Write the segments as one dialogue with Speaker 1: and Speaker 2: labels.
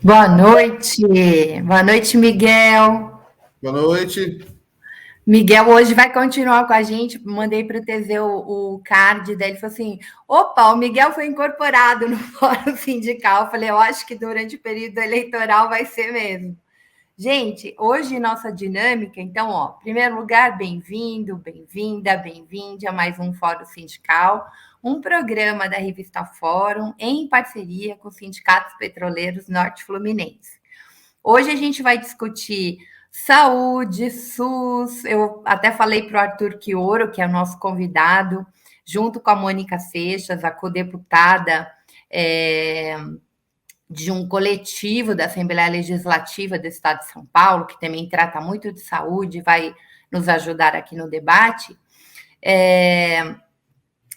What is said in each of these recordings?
Speaker 1: Boa noite. Boa noite, Miguel.
Speaker 2: Boa noite.
Speaker 1: Miguel hoje vai continuar com a gente. Mandei para o Teseu o card, daí ele falou assim: opa, o Miguel foi incorporado no Fórum Sindical. Eu falei, eu acho que durante o período eleitoral vai ser mesmo. Gente, hoje nossa dinâmica, então, ó, em primeiro lugar, bem-vindo, bem-vinda, bem-vinde a mais um Fórum Sindical, um programa da revista Fórum em parceria com os sindicatos petroleiros Norte Fluminense. Hoje a gente vai discutir saúde, SUS. Eu até falei para o Arthur Quioro, que é o nosso convidado, junto com a Mônica Seixas, a codeputada de um coletivo da Assembleia Legislativa do Estado de São Paulo, que também trata muito de saúde, vai nos ajudar aqui no debate.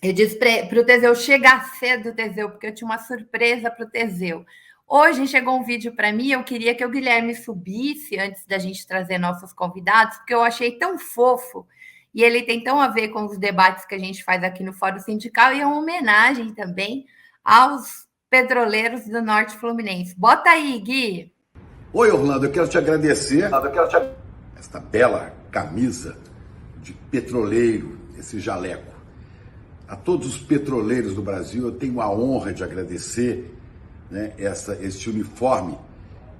Speaker 1: Eu disse para o Teseu chegar cedo, Teseu, porque eu tinha uma surpresa para o Teseu. Hoje chegou um vídeo para mim, eu queria que o Guilherme subisse antes da gente trazer nossos convidados, porque eu achei tão fofo, e ele tem tão a ver com os debates que a gente faz aqui no Fórum Sindical, e é uma homenagem também aos petroleiros do Norte Fluminense. Bota aí, Gui.
Speaker 3: Oi, Orlando, eu quero te agradecer esta bela camisa de petroleiro, esse jaleco. A todos os petroleiros do Brasil, eu tenho a honra de agradecer, né, este uniforme.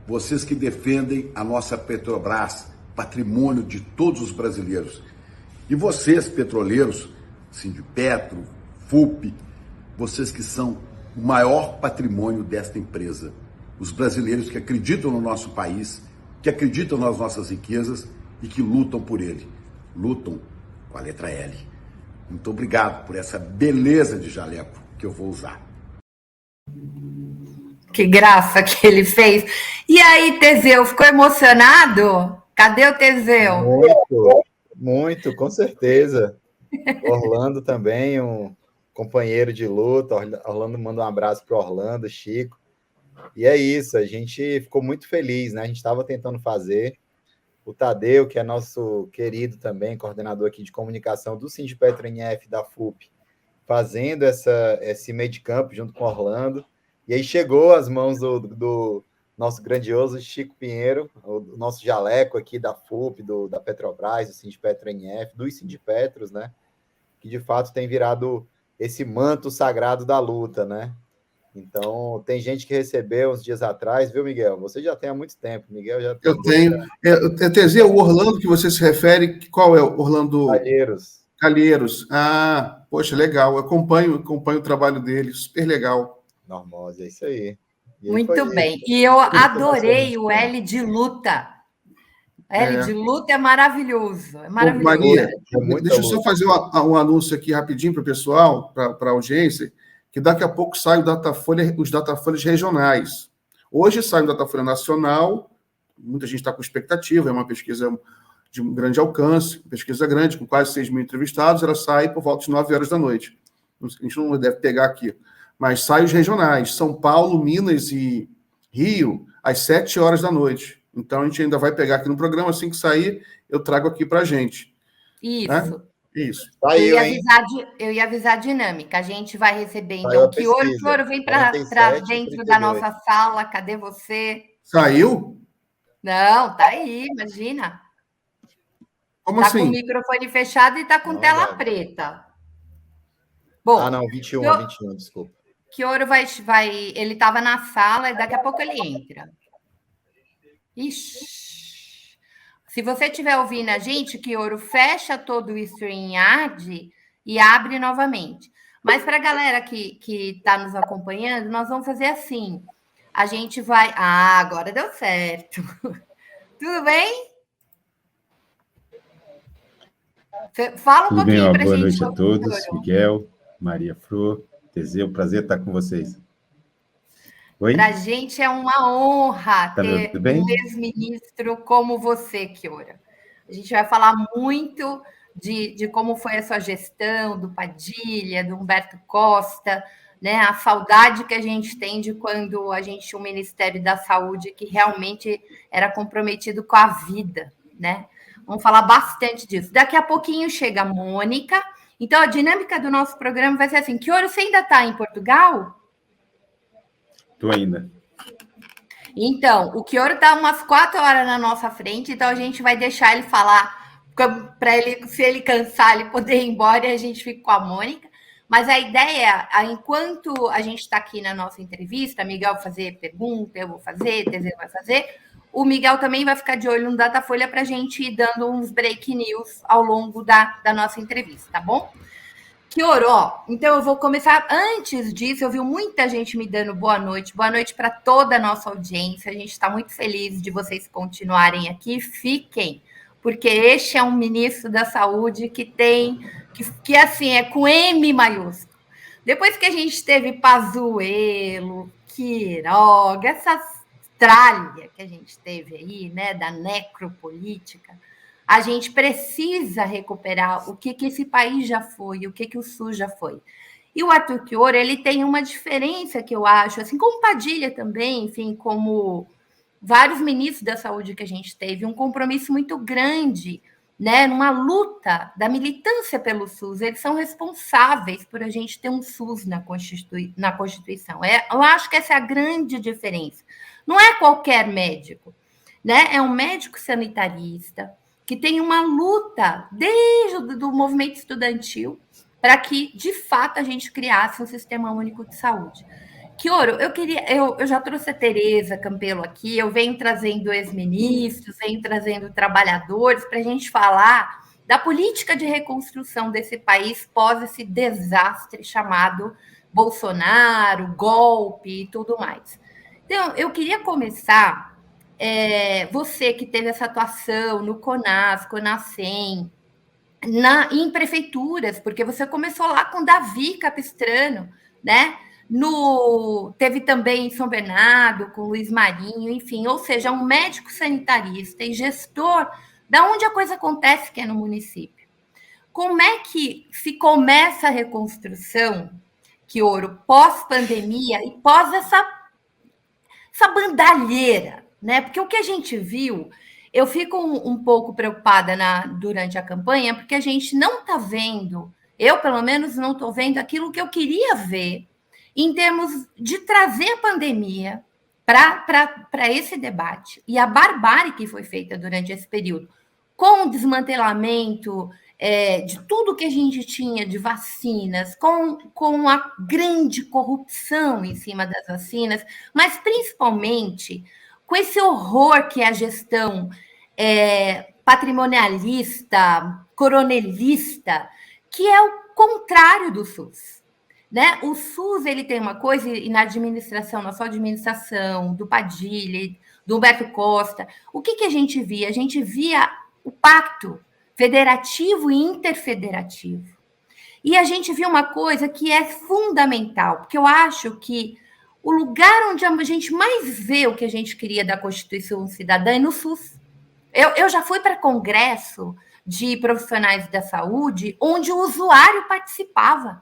Speaker 3: Vocês que defendem a nossa Petrobras, patrimônio de todos os brasileiros. E vocês, petroleiros, Sindipetro, FUP, vocês que são o maior patrimônio desta empresa. Os brasileiros que acreditam no nosso país, que acreditam nas nossas riquezas e que lutam por ele. Lutam com a letra L. Muito obrigado por essa beleza de jaleco que eu vou usar.
Speaker 1: Que graça que ele fez. E aí, Teseu, ficou emocionado? Cadê o Teseu?
Speaker 4: Muito, com certeza. Orlando também, um companheiro de luta. Orlando manda um abraço para o Orlando, Chico. E é isso, a gente ficou muito feliz, né? A gente estava tentando fazer. O Tadeu, que é nosso querido também, coordenador aqui de comunicação do Sindipetro NF da FUP, fazendo esse meio de campo junto com o Orlando. E aí chegou às mãos do nosso grandioso Chico Pinheiro, o nosso jaleco aqui da FUP, da Petrobras, do Sindipetro NF, dos Sindipetros, né? Que de fato tem virado esse manto sagrado da luta, né? Então, tem gente que recebeu uns dias atrás, viu, Miguel? Você já tem há muito tempo, Miguel já tem.
Speaker 2: Eu tenho. Teseu, o Orlando que você se refere, qual é? Orlando
Speaker 4: Calheiros.
Speaker 2: Calheiros. Ah, poxa, legal. Eu acompanho o trabalho dele, super legal.
Speaker 4: Normosa, é isso aí.
Speaker 1: Muito bem. E eu adorei o L de luta. L de luta é maravilhoso. É maravilhoso.
Speaker 2: Maria, deixa eu só fazer um anúncio aqui rapidinho para o pessoal, para a audiência, que daqui a pouco sai os Datafolhas regionais. Hoje sai o Datafolha Nacional, muita gente está com expectativa, é uma pesquisa de um grande alcance, pesquisa grande, com quase 6 mil entrevistados, ela sai por volta de 9 horas da noite. A gente não deve pegar aqui. Mas sai os regionais, São Paulo, Minas e Rio, às 7 horas da noite. Então, a gente ainda vai pegar aqui no programa, assim que sair, eu trago aqui para a gente.
Speaker 1: Isso.
Speaker 2: Né? Isso.
Speaker 1: Eu ia avisar a dinâmica. A gente vai receber, então, que ouro vem para dentro da nossa sala. Cadê você?
Speaker 2: Saiu?
Speaker 1: Não, tá aí, imagina.
Speaker 2: Como assim?
Speaker 1: Tá com o microfone fechado e tá com tela preta.
Speaker 4: Bom, não, 21, desculpa.
Speaker 1: Que ouro vai. Ele estava na sala e daqui a pouco ele entra. Ixi. Se você estiver ouvindo a gente, que ouro fecha todo o StreamYard e abre novamente. Mas para a galera que está nos acompanhando, nós vamos fazer assim. A gente vai. Ah, agora deu certo. Tudo bem? Fala um pouquinho para a gente.
Speaker 5: Boa noite a todos. Miguel, Maria Flor, Teseu, prazer estar com vocês.
Speaker 1: Para a gente é uma honra ter um ex-ministro como você, Chiora. A gente vai falar muito de como foi a sua gestão, do Padilha, do Humberto Costa, né? A saudade que a gente tem de quando a gente tinha um Ministério da Saúde que realmente era comprometido com a vida, né? Vamos falar bastante disso. Daqui a pouquinho chega a Mônica. Então, a dinâmica do nosso programa vai ser assim: Chiora, você ainda está em Portugal?
Speaker 5: Estou ainda.
Speaker 1: Então, o Chioro está umas 4 horas na nossa frente, então a gente vai deixar ele falar, para ele, se ele cansar, ele poder ir embora e a gente fica com a Mônica. Mas a ideia, enquanto a gente está aqui na nossa entrevista, Miguel vai fazer pergunta, eu vou fazer, Teseu vai fazer, o Miguel também vai ficar de olho no Datafolha para a gente ir dando uns break news ao longo da nossa entrevista, tá bom? Chioro, então eu vou começar. Antes disso, eu vi muita gente me dando boa noite para toda a nossa audiência. A gente está muito feliz de vocês continuarem aqui. Fiquem, porque este é um ministro da Saúde que assim, é com M maiúsculo. Depois que a gente teve Pazuello, Queiroga, essa tralha que a gente teve aí, né, da necropolítica, a gente precisa recuperar o que esse país já foi, o que o SUS já foi. E o Arthur Chioro, ele tem uma diferença que eu acho, assim como Padilha também, enfim, como vários ministros da saúde que a gente teve, um compromisso muito grande, né, numa luta da militância pelo SUS. Eles são responsáveis por a gente ter um SUS na Constituição. Eu acho que essa é a grande diferença. Não é qualquer médico, né? É um médico sanitarista, que tem uma luta desde o movimento estudantil para que, de fato, a gente criasse um sistema único de saúde. Chioro, eu já trouxe a Tereza Campelo aqui, eu venho trazendo ex-ministros, venho trazendo trabalhadores para a gente falar da política de reconstrução desse país pós esse desastre chamado Bolsonaro, golpe e tudo mais. Então, eu queria começar... você que teve essa atuação no CONAS, CONASEM, em prefeituras, porque você começou lá com Davi Capistrano, né? Teve também em São Bernardo, com Luiz Marinho, enfim, ou seja, um médico sanitarista e gestor da onde a coisa acontece, que é no município. Como é que se começa a reconstrução, Chioro, pós-pandemia e pós essa bandalheira, né? Porque o que a gente viu, eu fico um pouco preocupada durante a campanha, porque a gente não está vendo, eu pelo menos não estou vendo aquilo que eu queria ver em termos de trazer a pandemia para esse debate e a barbárie que foi feita durante esse período, com o desmantelamento de tudo que a gente tinha de vacinas, com a grande corrupção em cima das vacinas, mas principalmente com esse horror que é a gestão patrimonialista, coronelista, que é o contrário do SUS. Né? O SUS ele tem uma coisa, e na administração, na sua administração, do Padilha, do Humberto Costa, o que a gente via? A gente via o pacto federativo e interfederativo. E a gente viu uma coisa que é fundamental, porque eu acho que o lugar onde a gente mais vê o que a gente queria da Constituição Cidadã é no SUS. Eu já fui para congresso de profissionais da saúde onde o usuário participava.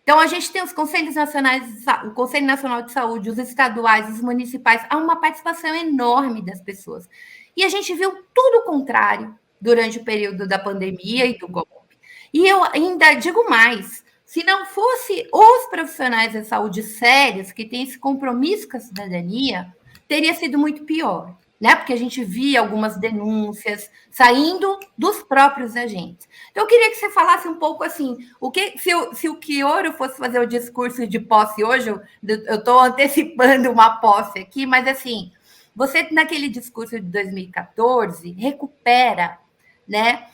Speaker 1: Então, a gente tem os Conselhos Nacionais, o Conselho Nacional de Saúde, os estaduais, os municipais, há uma participação enorme das pessoas. E a gente viu tudo o contrário durante o período da pandemia e do golpe. E eu ainda digo mais, se não fosse os profissionais da saúde sérios, que têm esse compromisso com a cidadania, teria sido muito pior, né? Porque a gente via algumas denúncias saindo dos próprios agentes. Então, eu queria que você falasse um pouco assim, se o Chioro fosse fazer o discurso de posse hoje, eu estou antecipando uma posse aqui, mas assim, você naquele discurso de 2014 recupera, né,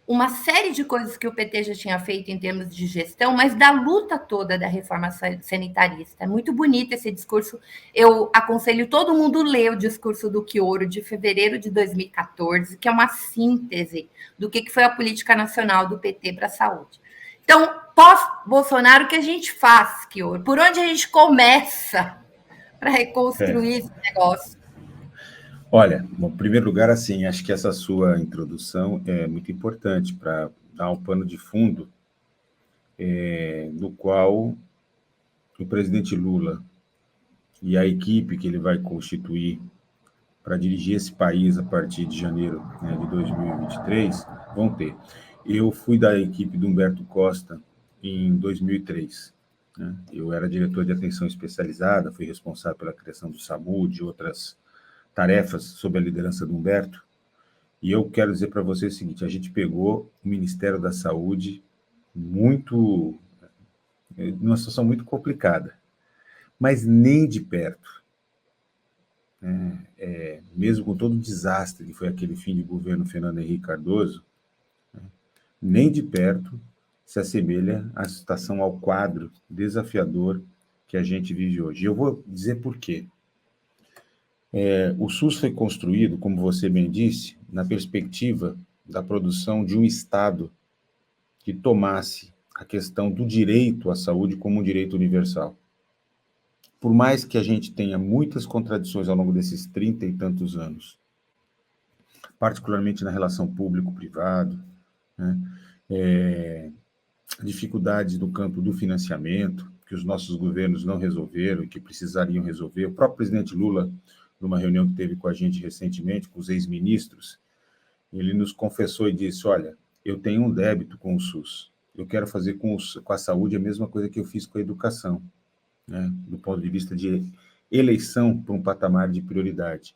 Speaker 1: uma série de coisas que o PT já tinha feito em termos de gestão, mas da luta toda da reforma sanitarista. É muito bonito esse discurso. Eu aconselho todo mundo ler o discurso do Chioro de fevereiro de 2014, que é uma síntese do que foi a política nacional do PT para a saúde. Então, pós-Bolsonaro, o que a gente faz, Chioro? Por onde a gente começa para reconstruir esse negócio?
Speaker 5: Olha, em primeiro lugar, assim, acho que essa sua introdução é muito importante para dar um pano de fundo no qual o presidente Lula e a equipe que ele vai constituir para dirigir esse país a partir de janeiro, né, de 2023 vão ter. Eu fui da equipe do Humberto Costa em 2003. Né? Eu era diretor de atenção especializada, fui responsável pela criação do SAMU, de outras tarefas sob a liderança do Humberto, e eu quero dizer para você o seguinte: a gente pegou o Ministério da Saúde numa situação muito complicada, mas nem de perto, mesmo com todo o desastre que foi aquele fim de governo Fernando Henrique Cardoso, nem de perto se assemelha à situação, ao quadro desafiador que a gente vive hoje. E eu vou dizer por quê. O SUS foi construído, como você bem disse, na perspectiva da produção de um Estado que tomasse a questão do direito à saúde como um direito universal. Por mais que a gente tenha muitas contradições ao longo desses 30 e tantos anos, particularmente na relação público-privado, né, dificuldades no campo do financiamento, que os nossos governos não resolveram e que precisariam resolver. O próprio presidente Lula, numa reunião que teve com a gente recentemente, com os ex-ministros, ele nos confessou e disse: olha, eu tenho um débito com o SUS, eu quero fazer com a saúde a mesma coisa que eu fiz com a educação, né, do ponto de vista de eleição para um patamar de prioridade.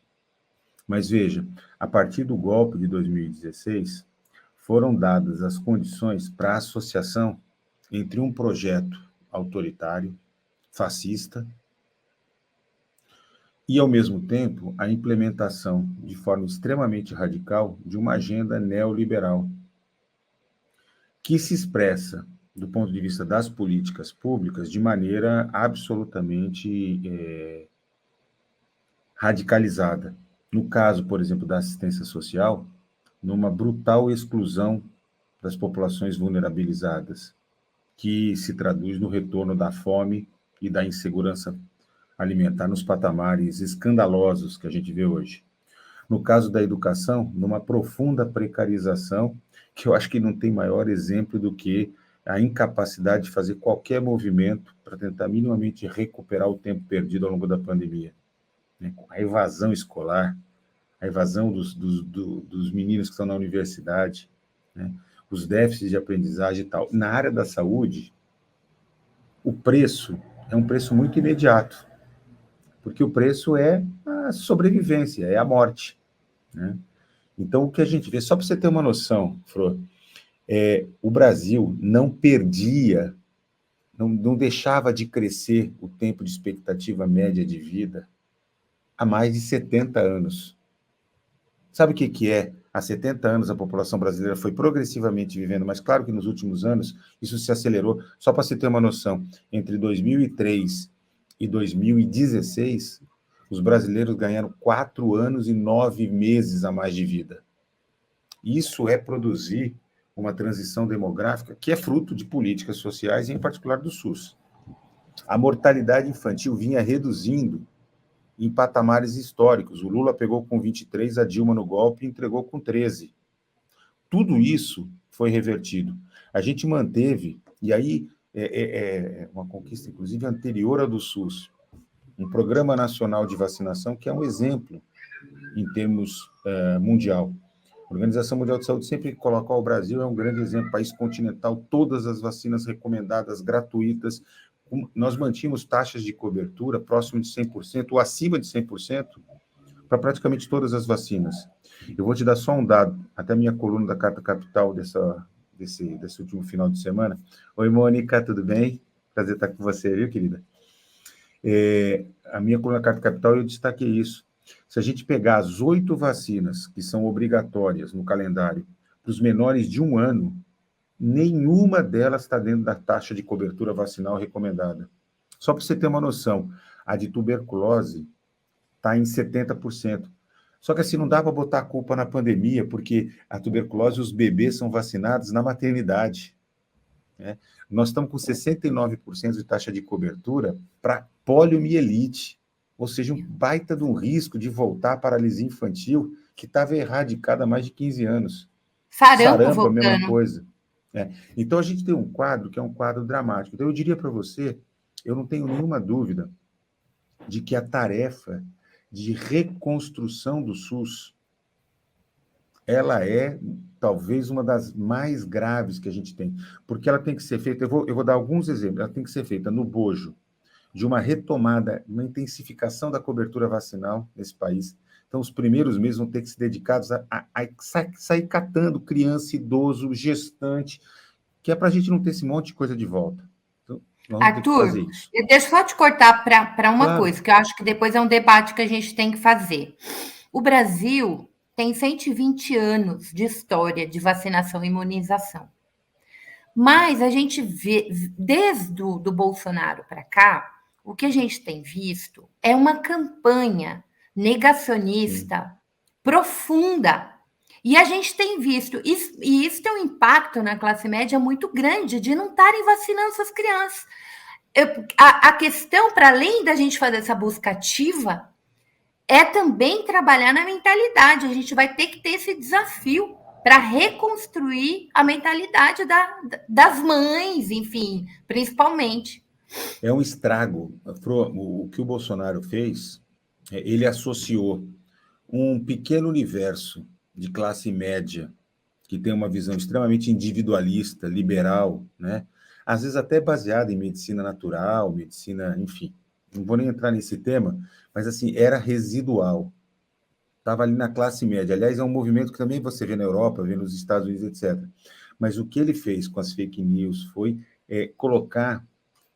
Speaker 5: Mas veja, a partir do golpe de 2016, foram dadas as condições para a associação entre um projeto autoritário, fascista, e, ao mesmo tempo, a implementação, de forma extremamente radical, de uma agenda neoliberal, que se expressa, do ponto de vista das políticas públicas, de maneira absolutamente radicalizada. No caso, por exemplo, da assistência social, numa brutal exclusão das populações vulnerabilizadas, que se traduz no retorno da fome e da insegurança alimentar nos patamares escandalosos que a gente vê hoje. No caso da educação, numa profunda precarização, que eu acho que não tem maior exemplo do que a incapacidade de fazer qualquer movimento para tentar minimamente recuperar o tempo perdido ao longo da pandemia. A evasão escolar, a evasão dos meninos que estão na universidade, né? Os déficits de aprendizagem e tal. Na área da saúde, o preço é um preço muito imediato, porque o preço é a sobrevivência, é a morte, né? Então, o que a gente vê, só para você ter uma noção, Fro, o Brasil não perdia, não deixava de crescer o tempo de expectativa média de vida há mais de 70 anos. Sabe o que é? Há 70 anos a população brasileira foi progressivamente vivendo, mas claro que nos últimos anos isso se acelerou. Só para você ter uma noção, entre 2003 e 2016, os brasileiros ganharam 4 anos e 9 meses a mais de vida. Isso é produzir uma transição demográfica que é fruto de políticas sociais, em particular do SUS. A mortalidade infantil vinha reduzindo em patamares históricos. O Lula pegou com 23, a Dilma no golpe entregou com 13. Tudo isso foi revertido. A gente manteve, e aí é uma conquista, inclusive, anterior à do SUS, um programa nacional de vacinação que é um exemplo em termos mundial. A Organização Mundial de Saúde sempre coloca o Brasil é um grande exemplo, país continental, todas as vacinas recomendadas, gratuitas. Nós mantínhamos taxas de cobertura próximo de 100% ou acima de 100% para praticamente todas as vacinas. Eu vou te dar só um dado, até a minha coluna da Carta Capital desse último final de semana. Oi, Mônica, tudo bem? Prazer estar com você, viu, querida? A minha coluna da Carta Capital, eu destaquei isso. Se a gente pegar as 8 vacinas que são obrigatórias no calendário para os menores de 1 ano, nenhuma delas está dentro da taxa de cobertura vacinal recomendada. Só para você ter uma noção, a de tuberculose está em 70%. Só que assim, não dá para botar a culpa na pandemia, porque a tuberculose, os bebês são vacinados na maternidade, né? Nós estamos com 69% de taxa de cobertura para poliomielite, ou seja, um baita de um risco de voltar à paralisia infantil, que estava erradicada há mais de 15 anos. Sarampo é a mesma coisa. Então, a gente tem um quadro que é um quadro dramático. Então, eu diria para você, eu não tenho nenhuma dúvida de que a tarefa de reconstrução do SUS, ela é talvez uma das mais graves que a gente tem, porque ela tem que ser feita, eu vou dar alguns exemplos, ela tem que ser feita no bojo de uma retomada, uma intensificação da cobertura vacinal nesse país. Então, os primeiros meses vão ter que ser dedicados a sair catando criança, idoso, gestante, que é para a gente não ter esse monte de coisa de volta. Então, nós vamos ter que fazer
Speaker 1: Arthur,
Speaker 5: isso.
Speaker 1: deixa eu só te cortar para uma
Speaker 5: Claro.
Speaker 1: coisa, que eu acho que depois é um debate que a gente tem que fazer. O Brasil tem 120 anos de história de vacinação e imunização. Mas a gente vê, desde do Bolsonaro para cá, o que a gente tem visto é uma campanha negacionista profunda. E a gente tem visto, e isso tem um impacto na classe média muito grande, de não estarem vacinando suas crianças. A questão, para além da gente fazer essa busca ativa, é também trabalhar na mentalidade. A gente vai ter que ter esse desafio para reconstruir a mentalidade das mães, enfim, principalmente.
Speaker 5: É um estrago. O que o Bolsonaro fez, ele associou um pequeno universo de classe média, que tem uma visão extremamente individualista, liberal, né? Às vezes até baseada em medicina natural, medicina, enfim. Não vou nem entrar nesse tema, mas assim, era residual. Estava ali na classe média. Aliás, é um movimento que também você vê na Europa, vê nos Estados Unidos, etc. Mas o que ele fez com as fake news foi colocar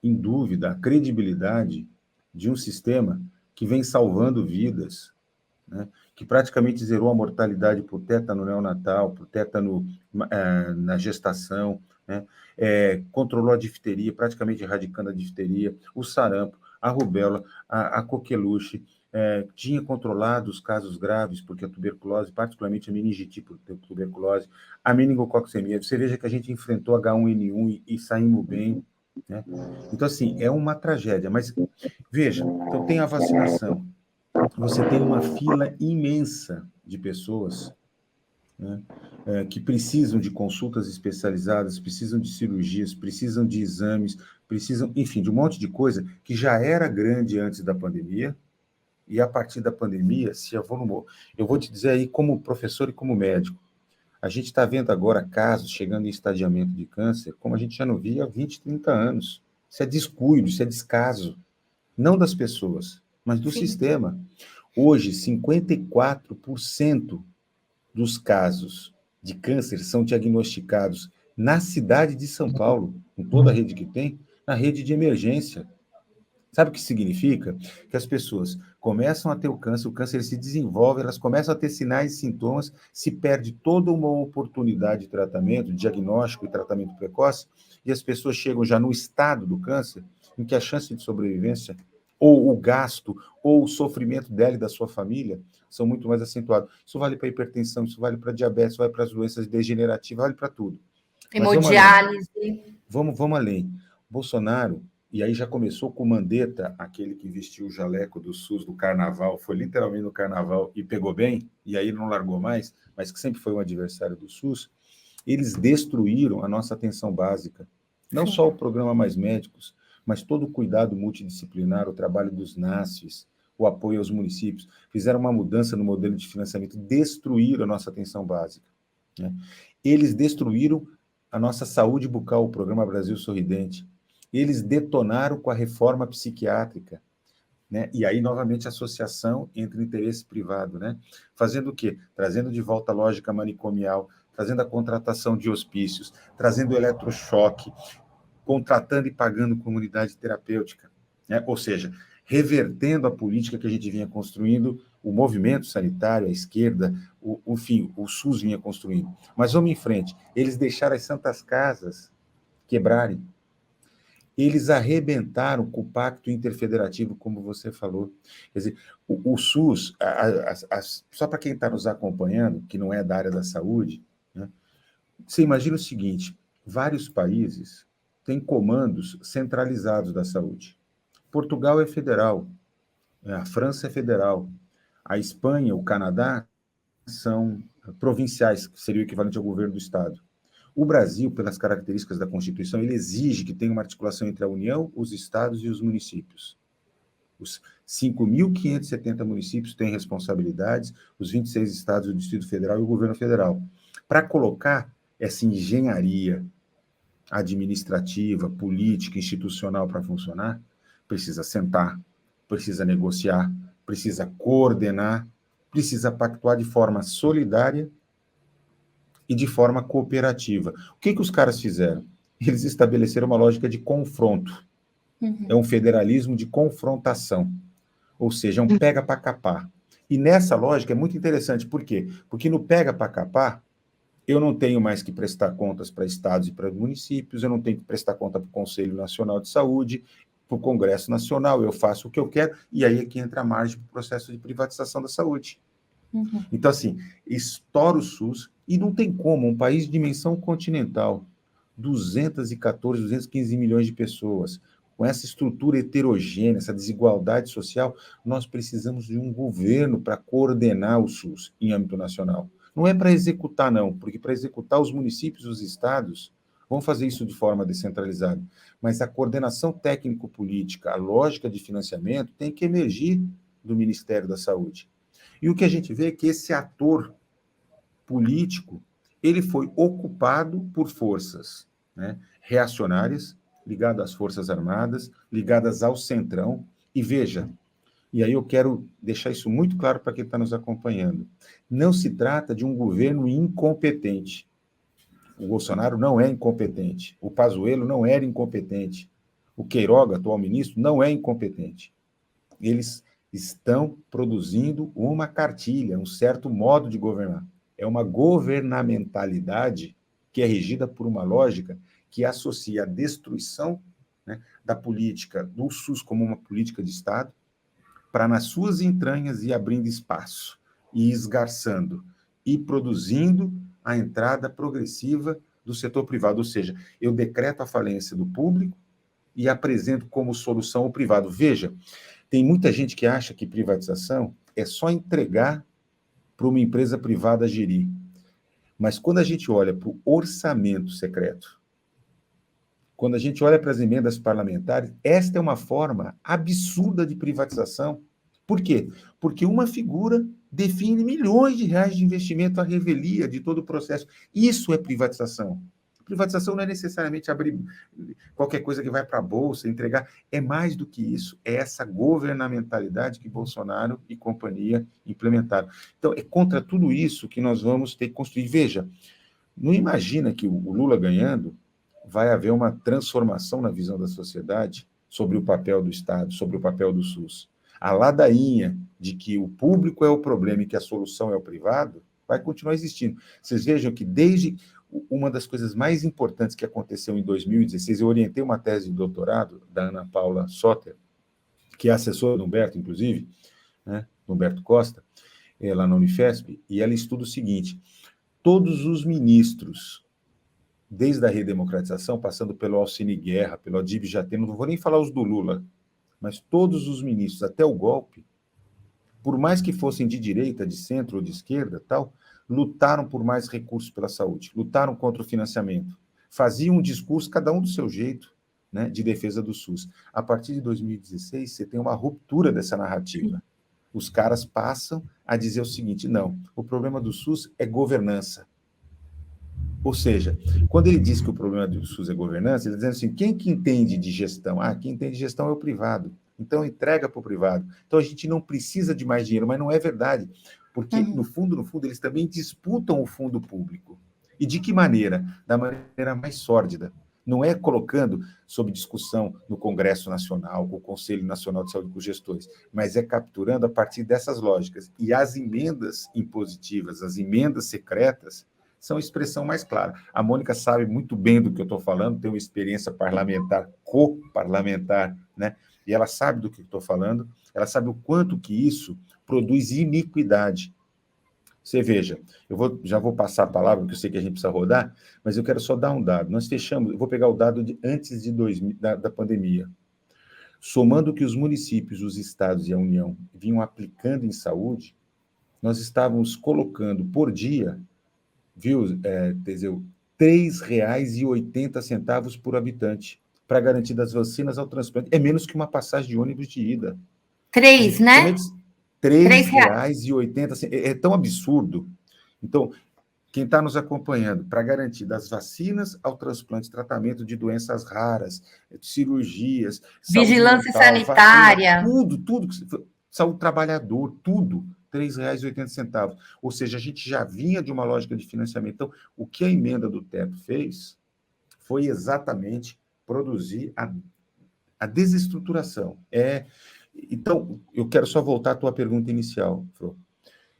Speaker 5: em dúvida a credibilidade de um sistema que vem salvando vidas, né? Que praticamente zerou a mortalidade por tétano neonatal, por tétano na gestação, né? Controlou a difteria, praticamente erradicando a difteria, o sarampo, a rubéola, a coqueluche, tinha controlado os casos graves, porque a tuberculose, particularmente a meningite por tuberculose, a meningococcemia. Você veja que a gente enfrentou H1N1 e saímos bem, né? Então, assim, é uma tragédia. Mas, veja, então tem a vacinação. Você tem uma fila imensa de pessoas, né, que precisam de consultas especializadas, precisam de cirurgias, precisam de exames, precisam, enfim, de um monte de coisa que já era grande antes da pandemia, e a partir da pandemia se avolumou. Eu vou te dizer aí, como professor e como médico, a gente está vendo agora casos chegando em estadiamento de câncer, como a gente já não via há 20, 30 anos. Isso é descuido, isso é descaso. Não das pessoas, mas do sistema. Hoje, 54% dos casos de câncer são diagnosticados na cidade de São Paulo, com toda a rede que tem, na rede de emergência. Sabe o que significa? Que as pessoas começam a ter o câncer se desenvolve, elas começam a ter sinais e sintomas, se perde toda uma oportunidade de tratamento, diagnóstico e tratamento precoce, e as pessoas chegam já no estado do câncer, em que a chance de sobrevivência, ou o gasto, ou o sofrimento dela e da sua família são muito mais acentuados. Isso vale para hipertensão, isso vale para diabetes, isso vale para as doenças degenerativas, vale para tudo.
Speaker 1: Hemodiálise.
Speaker 5: Vamos além. Bolsonaro, e aí já começou com o Mandetta, aquele que vestiu o jaleco do SUS do carnaval, foi literalmente no carnaval e pegou bem, e aí não largou mais, mas que sempre foi um adversário do SUS. Eles destruíram a nossa atenção básica. Não só o programa Mais Médicos, mas todo o cuidado multidisciplinar, o trabalho dos NASFs, o apoio aos municípios. Fizeram uma mudança no modelo de financiamento, destruíram a nossa atenção básica, né? Eles destruíram a nossa saúde bucal, o programa Brasil Sorridente. Eles detonaram com a reforma psiquiátrica, né? E aí, novamente, a associação entre interesse privado, né? Fazendo o quê? Trazendo de volta a lógica manicomial, trazendo a contratação de hospícios, trazendo o eletrochoque, contratando e pagando comunidade terapêutica, né? Ou seja, revertendo a política que a gente vinha construindo, o movimento sanitário, a esquerda, enfim, o SUS vinha construindo. Mas vamos em frente. Eles deixaram as santas casas quebrarem. Eles arrebentaram com o pacto interfederativo, como você falou. Quer dizer, o SUS, só para quem está nos acompanhando, que não é da área da saúde, né, você imagina o seguinte, vários países têm comandos centralizados da saúde. Portugal é federal, a França é federal, a Espanha, o Canadá são provinciais, que seria o equivalente ao governo do Estado. O Brasil, pelas características da Constituição, ele exige que tenha uma articulação entre a União, os estados e os municípios. Os 5.570 municípios têm responsabilidades, os 26 estados, o Distrito Federal e o governo federal. Para colocar essa engenharia administrativa, política, institucional para funcionar, precisa sentar, precisa negociar, precisa coordenar, precisa pactuar de forma solidária e de forma cooperativa. O que os caras fizeram? Eles estabeleceram uma lógica de confronto. É um federalismo de confrontação. Ou seja, é um pega para capar. E nessa lógica é muito interessante. Por quê? Porque no pega para capar, eu não tenho mais que prestar contas para estados e para municípios, eu não tenho que prestar conta para o Conselho Nacional de Saúde, para o Congresso Nacional, eu faço o que eu quero, e aí é que entra a margem para o processo de privatização da saúde. Então, assim, estoura o SUS, e não tem como, um país de dimensão continental, 214, 215 milhões de pessoas, com essa estrutura heterogênea, essa desigualdade social, nós precisamos de um governo para coordenar o SUS em âmbito nacional. Não é para executar, não, porque para executar os municípios e os estados vão fazer isso de forma descentralizada. Mas a coordenação técnico-política, a lógica de financiamento tem que emergir do Ministério da Saúde. E o que a gente vê é que esse ator político, ele foi ocupado por forças, né, reacionárias, ligadas às Forças Armadas, ligadas ao Centrão. E veja, e aí eu quero deixar isso muito claro para quem está nos acompanhando, não se trata de um governo incompetente. O Bolsonaro não é incompetente, o Pazuello não era incompetente, o Queiroga, atual ministro, não é incompetente. Eles estão produzindo uma cartilha, um certo modo de governar. É uma governamentalidade que é regida por uma lógica que associa a destruição, né, da política do SUS como uma política de Estado, para nas suas entranhas ir abrindo espaço, e esgarçando, e produzindo a entrada progressiva do setor privado. Ou seja, eu decreto a falência do público e apresento como solução o privado. Veja, tem muita gente que acha que privatização é só entregar para uma empresa privada gerir. Mas quando a gente olha para o orçamento secreto, quando a gente olha para as emendas parlamentares, esta é uma forma absurda de privatização. Por quê? Porque uma figura define milhões de reais de investimento à revelia de todo o processo. Isso é privatização. Privatização não é necessariamente abrir qualquer coisa que vai para a bolsa, entregar. É mais do que isso. É essa governamentalidade que Bolsonaro e companhia implementaram. Então, é contra tudo isso que nós vamos ter que construir. Veja, não imagina que o Lula ganhando vai haver uma transformação na visão da sociedade sobre o papel do Estado, sobre o papel do SUS. A ladainha de que o público é o problema e que a solução é o privado vai continuar existindo. Vocês vejam que desde uma das coisas mais importantes que aconteceu em 2016, eu orientei uma tese de doutorado da Ana Paula Soter, que é assessora do Humberto, inclusive, né, do Humberto Costa, lá na Unifesp, e ela estuda o seguinte: todos os ministros, desde a redemocratização, passando pelo Alcine Guerra, pelo Adib Jatene, não vou nem falar os do Lula, mas todos os ministros, até o golpe, por mais que fossem de direita, de centro ou de esquerda, tal, lutaram por mais recursos pela saúde, lutaram contra o financiamento, faziam um discurso, cada um do seu jeito, né, de defesa do SUS. A partir de 2016, você tem uma ruptura dessa narrativa. Os caras passam a dizer o seguinte: não, o problema do SUS é governança. Ou seja, quando ele diz que o problema do SUS é governança, ele está dizendo assim: quem que entende de gestão? Quem entende de gestão é o privado. Então, entrega para o privado. Então, a gente não precisa de mais dinheiro, mas não é verdade. Porque, no fundo, eles também disputam o fundo público. E de que maneira? Da maneira mais sórdida. Não é colocando sob discussão no Congresso Nacional, com o Conselho Nacional de Saúde, com os gestores, mas é capturando a partir dessas lógicas. E as emendas impositivas, as emendas secretas, são a expressão mais clara. A Mônica sabe muito bem do que eu estou falando, tem uma experiência parlamentar, coparlamentar, né? E ela sabe do que eu estou falando, ela sabe o quanto que isso produz iniquidade. Você veja, já vou passar a palavra, porque eu sei que a gente precisa rodar, mas eu quero só dar um dado. Nós fechamos, eu vou pegar o dado de antes de da pandemia. Somando o que os municípios, os estados e a União vinham aplicando em saúde, nós estávamos colocando por dia, Teseu, R$ 3,80 por habitante para garantir das vacinas ao transplante. É menos que uma passagem de ônibus de ida.
Speaker 1: 3, né?
Speaker 5: R$ 3,80. É tão absurdo. Então, quem está nos acompanhando, para garantir das vacinas ao transplante, tratamento de doenças raras, cirurgias,
Speaker 1: vigilância
Speaker 5: mental,
Speaker 1: sanitária,
Speaker 5: vacina, tudo, saúde do trabalhador, tudo R$ 3,80. Ou seja, a gente já vinha de uma lógica de financiamento. Então, o que a emenda do teto fez foi exatamente produzir a desestruturação. Então, eu quero só voltar à tua pergunta inicial, Fro.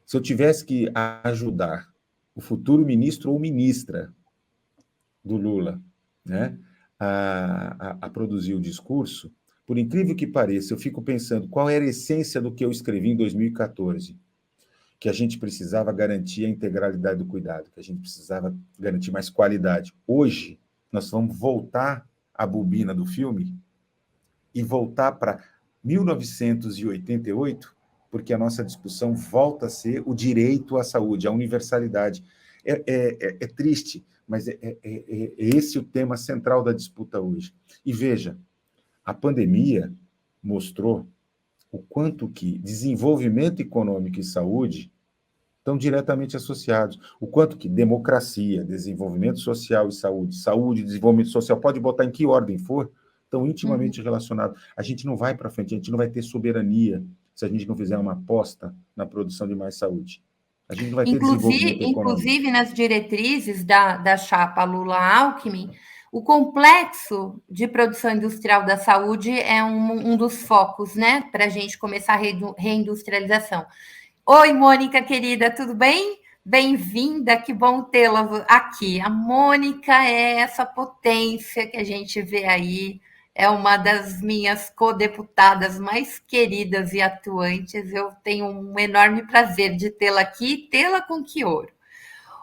Speaker 5: Se eu tivesse que ajudar o futuro ministro ou ministra do Lula, né, a produzir o discurso, por incrível que pareça, eu fico pensando qual era a essência do que eu escrevi em 2014, que a gente precisava garantir a integralidade do cuidado, que a gente precisava garantir mais qualidade. Hoje, nós vamos voltar à bobina do filme e voltar para 1988, porque a nossa discussão volta a ser o direito à saúde, a universalidade. É triste, mas é esse o tema central da disputa hoje. E veja, a pandemia mostrou o quanto que desenvolvimento econômico e saúde estão diretamente associados, o quanto que democracia, desenvolvimento social e saúde e desenvolvimento social, pode botar em que ordem for, estão intimamente relacionados. A gente não vai para frente, a gente não vai ter soberania se a gente não fizer uma aposta na produção de mais saúde. A gente não vai ter desenvolvimento econômico.
Speaker 1: Inclusive, nas diretrizes da chapa Lula-Alckmin, o complexo de produção industrial da saúde é um dos focos, né, para a gente começar a reindustrialização. Oi, Mônica, querida, tudo bem? Bem-vinda, que bom tê-la aqui. A Mônica é essa potência que a gente vê aí, é uma das minhas co-deputadas mais queridas e atuantes. Eu tenho um enorme prazer de tê-la aqui e tê-la com que ouro.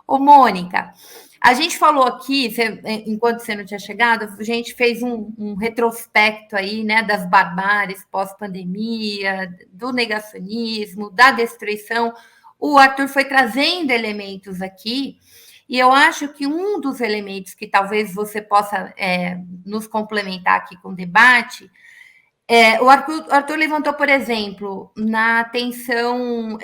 Speaker 1: Ô, Mônica, a gente falou aqui, enquanto você não tinha chegado, a gente fez um retrospecto aí, né, das barbáries pós-pandemia, do negacionismo, da destruição. O Arthur foi trazendo elementos aqui, e eu acho que um dos elementos que talvez você possa nos complementar aqui com o debate, o Arthur levantou, por exemplo, na atenção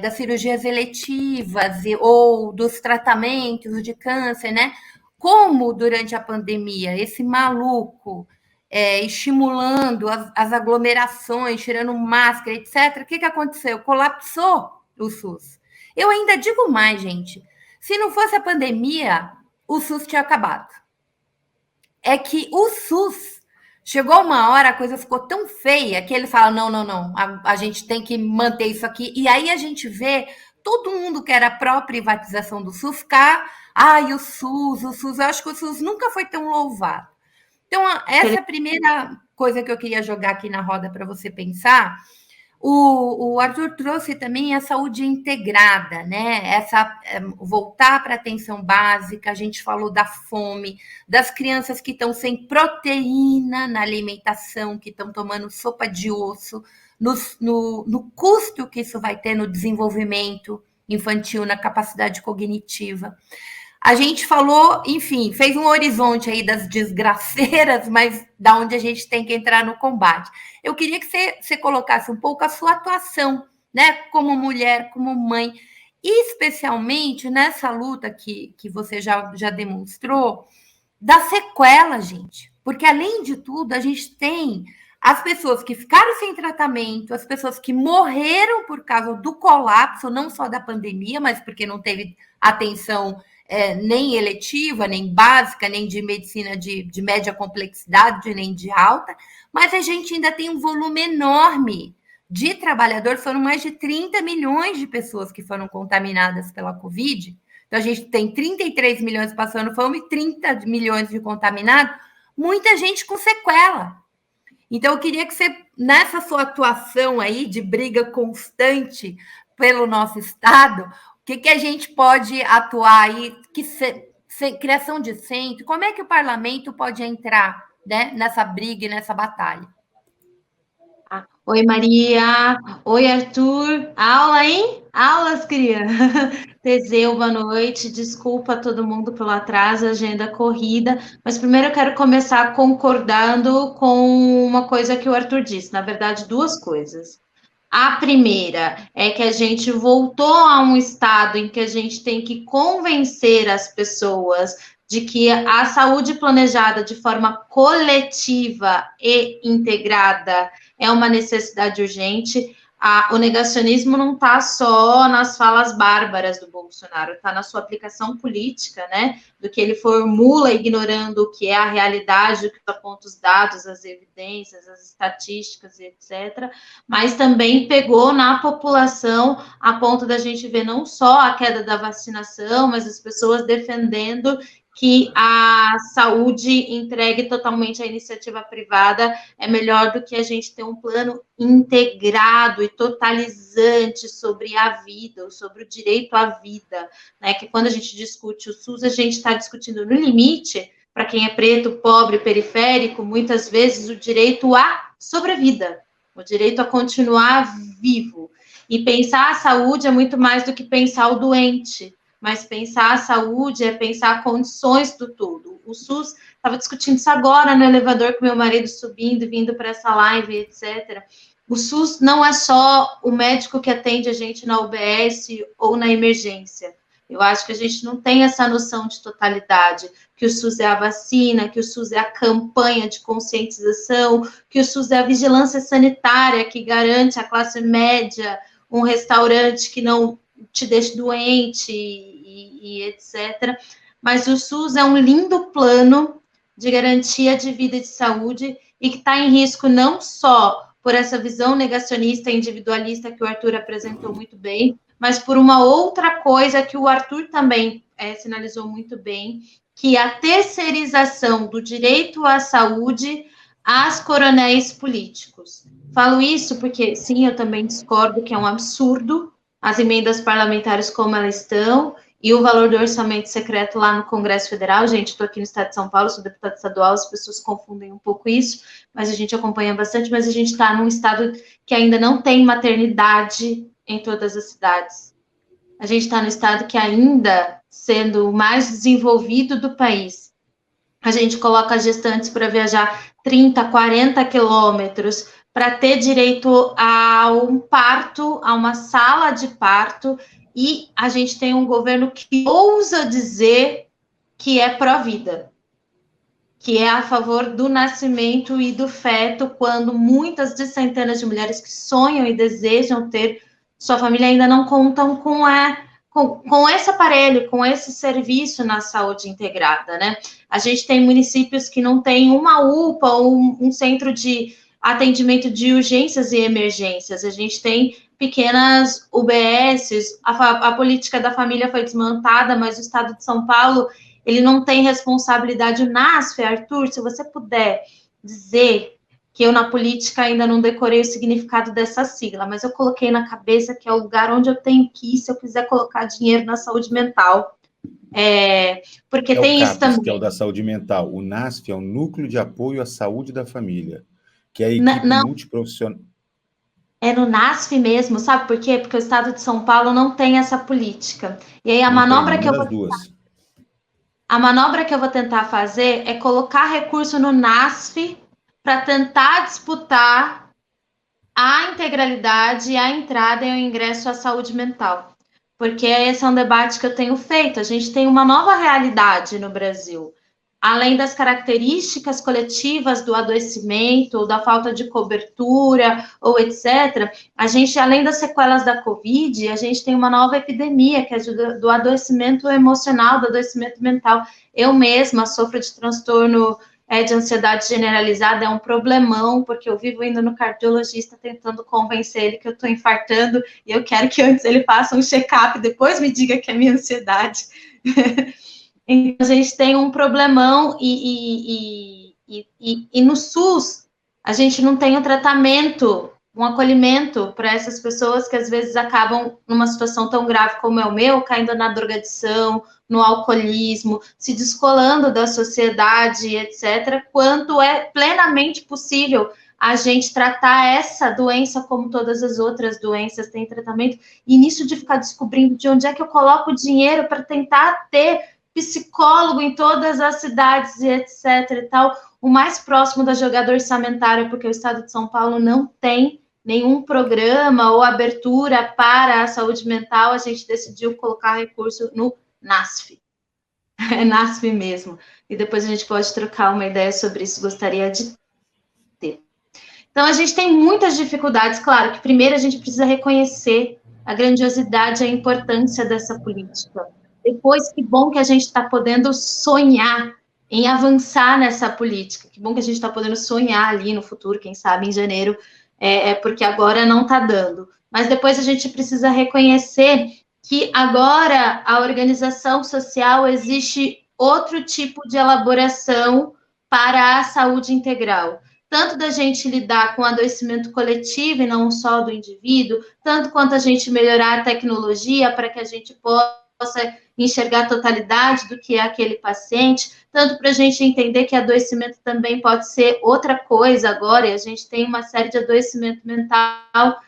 Speaker 1: das cirurgias eletivas ou dos tratamentos de câncer, né? Como durante a pandemia, esse maluco estimulando as aglomerações, tirando máscara, etc. O que aconteceu? Colapsou o SUS. Eu ainda digo mais, gente. Se não fosse a pandemia, o SUS tinha acabado. É que o SUS chegou uma hora, a coisa ficou tão feia que ele fala, não, a gente tem que manter isso aqui. E aí a gente vê todo mundo que era pró-privatização do SUS ficar, o SUS, eu acho que o SUS nunca foi tão louvado. Então, essa é a primeira coisa que eu queria jogar aqui na roda para você pensar. O Arthur trouxe também a saúde integrada, né? Voltar para a atenção básica, a gente falou da fome, das crianças que estão sem proteína na alimentação, que estão tomando sopa de osso, no custo que isso vai ter no desenvolvimento infantil, na capacidade cognitiva. A gente falou, enfim, fez um horizonte aí das desgraceiras, mas da onde a gente tem que entrar no combate. Eu queria que você colocasse um pouco a sua atuação, né, como mulher, como mãe, e especialmente nessa luta que você já demonstrou, da sequela, gente. Porque, além de tudo, a gente tem as pessoas que ficaram sem tratamento, as pessoas que morreram por causa do colapso, não só da pandemia, mas porque não teve atenção nem eletiva, nem básica, nem de medicina de média complexidade, nem de alta, mas a gente ainda tem um volume enorme de trabalhadores, foram mais de 30 milhões de pessoas que foram contaminadas pela Covid, então a gente tem 33 milhões passando fome, 30 milhões de contaminados, muita gente com sequela. Então eu queria que você, nessa sua atuação aí de briga constante pelo nosso Estado, o que a gente pode atuar aí, criação de centro, como é que o parlamento pode entrar, né, nessa briga e nessa batalha?
Speaker 6: Oi, Maria. Oi, Arthur. Aula, hein? Aulas, cria. Teseu, boa noite. Desculpa a todo mundo pelo atraso, agenda corrida. Mas primeiro eu quero começar concordando com uma coisa que o Arthur disse. Na verdade, duas coisas. A primeira é que a gente voltou a um estado em que a gente tem que convencer as pessoas de que a saúde planejada de forma coletiva e integrada é uma necessidade urgente. o negacionismo não está só nas falas bárbaras do Bolsonaro, está na sua aplicação política, né? Do que ele formula ignorando o que é a realidade, o que aponta os dados, as evidências, as estatísticas, etc. Mas também pegou na população a ponto da gente ver não só a queda da vacinação, mas as pessoas defendendo que a saúde entregue totalmente à iniciativa privada é melhor do que a gente ter um plano integrado e totalizante sobre a vida, ou sobre o direito à vida, né? Que quando a gente discute o SUS, a gente está discutindo no limite, para quem é preto, pobre, periférico, muitas vezes o direito à sobrevida, o direito a continuar vivo. E pensar a saúde é muito mais do que pensar o doente, mas pensar a saúde é pensar condições do todo. O SUS, estava discutindo isso agora no elevador com meu marido subindo e vindo para essa live, etc. O SUS não é só o médico que atende a gente na UBS ou na emergência. Eu acho que a gente não tem essa noção de totalidade, que o SUS é a vacina, que o SUS é a campanha de conscientização, que o SUS é a vigilância sanitária que garante à classe média um restaurante que não te deixe doente e etc. Mas o SUS é um lindo plano de garantia de vida e de saúde e que está em risco não só por essa visão negacionista e individualista que o Arthur apresentou muito bem, mas por uma outra coisa que o Arthur também sinalizou muito bem, que é a terceirização do direito à saúde às coronéis políticos. Falo isso porque, sim, eu também discordo que é um absurdo as emendas parlamentares como elas estão, e o valor do orçamento secreto lá no Congresso Federal. Gente, estou aqui no estado de São Paulo, sou deputada estadual, as pessoas confundem um pouco isso, mas a gente acompanha bastante, mas a gente está num estado que ainda não tem maternidade em todas as cidades. A gente está no estado que ainda, sendo o mais desenvolvido do país, a gente coloca gestantes para viajar 30, 40 quilômetros para ter direito a um parto, a uma sala de parto, e a gente tem um governo que ousa dizer que é pró-vida, que é a favor do nascimento e do feto, quando muitas de centenas de mulheres que sonham e desejam ter sua família ainda não contam com esse aparelho, com esse serviço na saúde integrada, né? A gente tem municípios que não tem uma UPA ou um centro de atendimento de urgências e emergências. A gente tem pequenas UBSs, a política da família foi desmontada, mas o estado de São Paulo, ele não tem responsabilidade. O NASF, Arthur, se você puder dizer, que eu na política ainda não decorei o significado dessa sigla, mas eu coloquei na cabeça que é o lugar onde eu tenho que ir se eu quiser colocar dinheiro na saúde mental. Porque tem isso também.
Speaker 5: Que é o da saúde mental. O NASF é o Núcleo de Apoio à Saúde da Família, que é a equipe multiprofissional.
Speaker 6: É no NASF mesmo, sabe por quê? Porque o estado de São Paulo não tem essa política. E aí a manobra que eu vou tentar fazer é colocar recurso no NASF para tentar disputar a integralidade, a entrada e o ingresso à saúde mental. Porque esse é um debate que eu tenho feito. A gente tem uma nova realidade no Brasil. Além das características coletivas do adoecimento, ou da falta de cobertura, ou etc., a gente, além das sequelas da Covid, a gente tem uma nova epidemia, que é do adoecimento emocional, do adoecimento mental. Eu mesma sofro de transtorno de ansiedade generalizada, é um problemão, porque eu vivo indo no cardiologista tentando convencer ele que eu estou infartando, e eu quero que antes ele faça um check-up, depois me diga que é minha ansiedade. Então, a gente tem um problemão, e no SUS, a gente não tem um tratamento, um acolhimento para essas pessoas que, às vezes, acabam numa situação tão grave como é o meu, caindo na drogadição, no alcoolismo, se descolando da sociedade, etc., quanto é plenamente possível a gente tratar essa doença como todas as outras doenças têm tratamento, e nisso de ficar descobrindo de onde é que eu coloco o dinheiro para tentar ter psicólogo em todas as cidades e etc e tal, o mais próximo da jogada orçamentária, porque o estado de São Paulo não tem nenhum programa ou abertura para a saúde mental, a gente decidiu colocar recurso no NASF. É NASF mesmo. E depois a gente pode trocar uma ideia sobre isso, gostaria de ter. Então, a gente tem muitas dificuldades. Claro que primeiro a gente precisa reconhecer a grandiosidade e a importância dessa política. Depois, que bom que a gente está podendo sonhar em avançar nessa política. Que bom que a gente está podendo sonhar ali no futuro, quem sabe em janeiro, porque agora não está dando. Mas depois a gente precisa reconhecer que agora a organização social existe outro tipo de elaboração para a saúde integral. Tanto da gente lidar com o adoecimento coletivo e não só do indivíduo, tanto quanto a gente melhorar a tecnologia para que a gente possa enxergar a totalidade do que é aquele paciente, tanto para a gente entender que adoecimento também pode ser outra coisa agora, e a gente tem uma série de adoecimento mental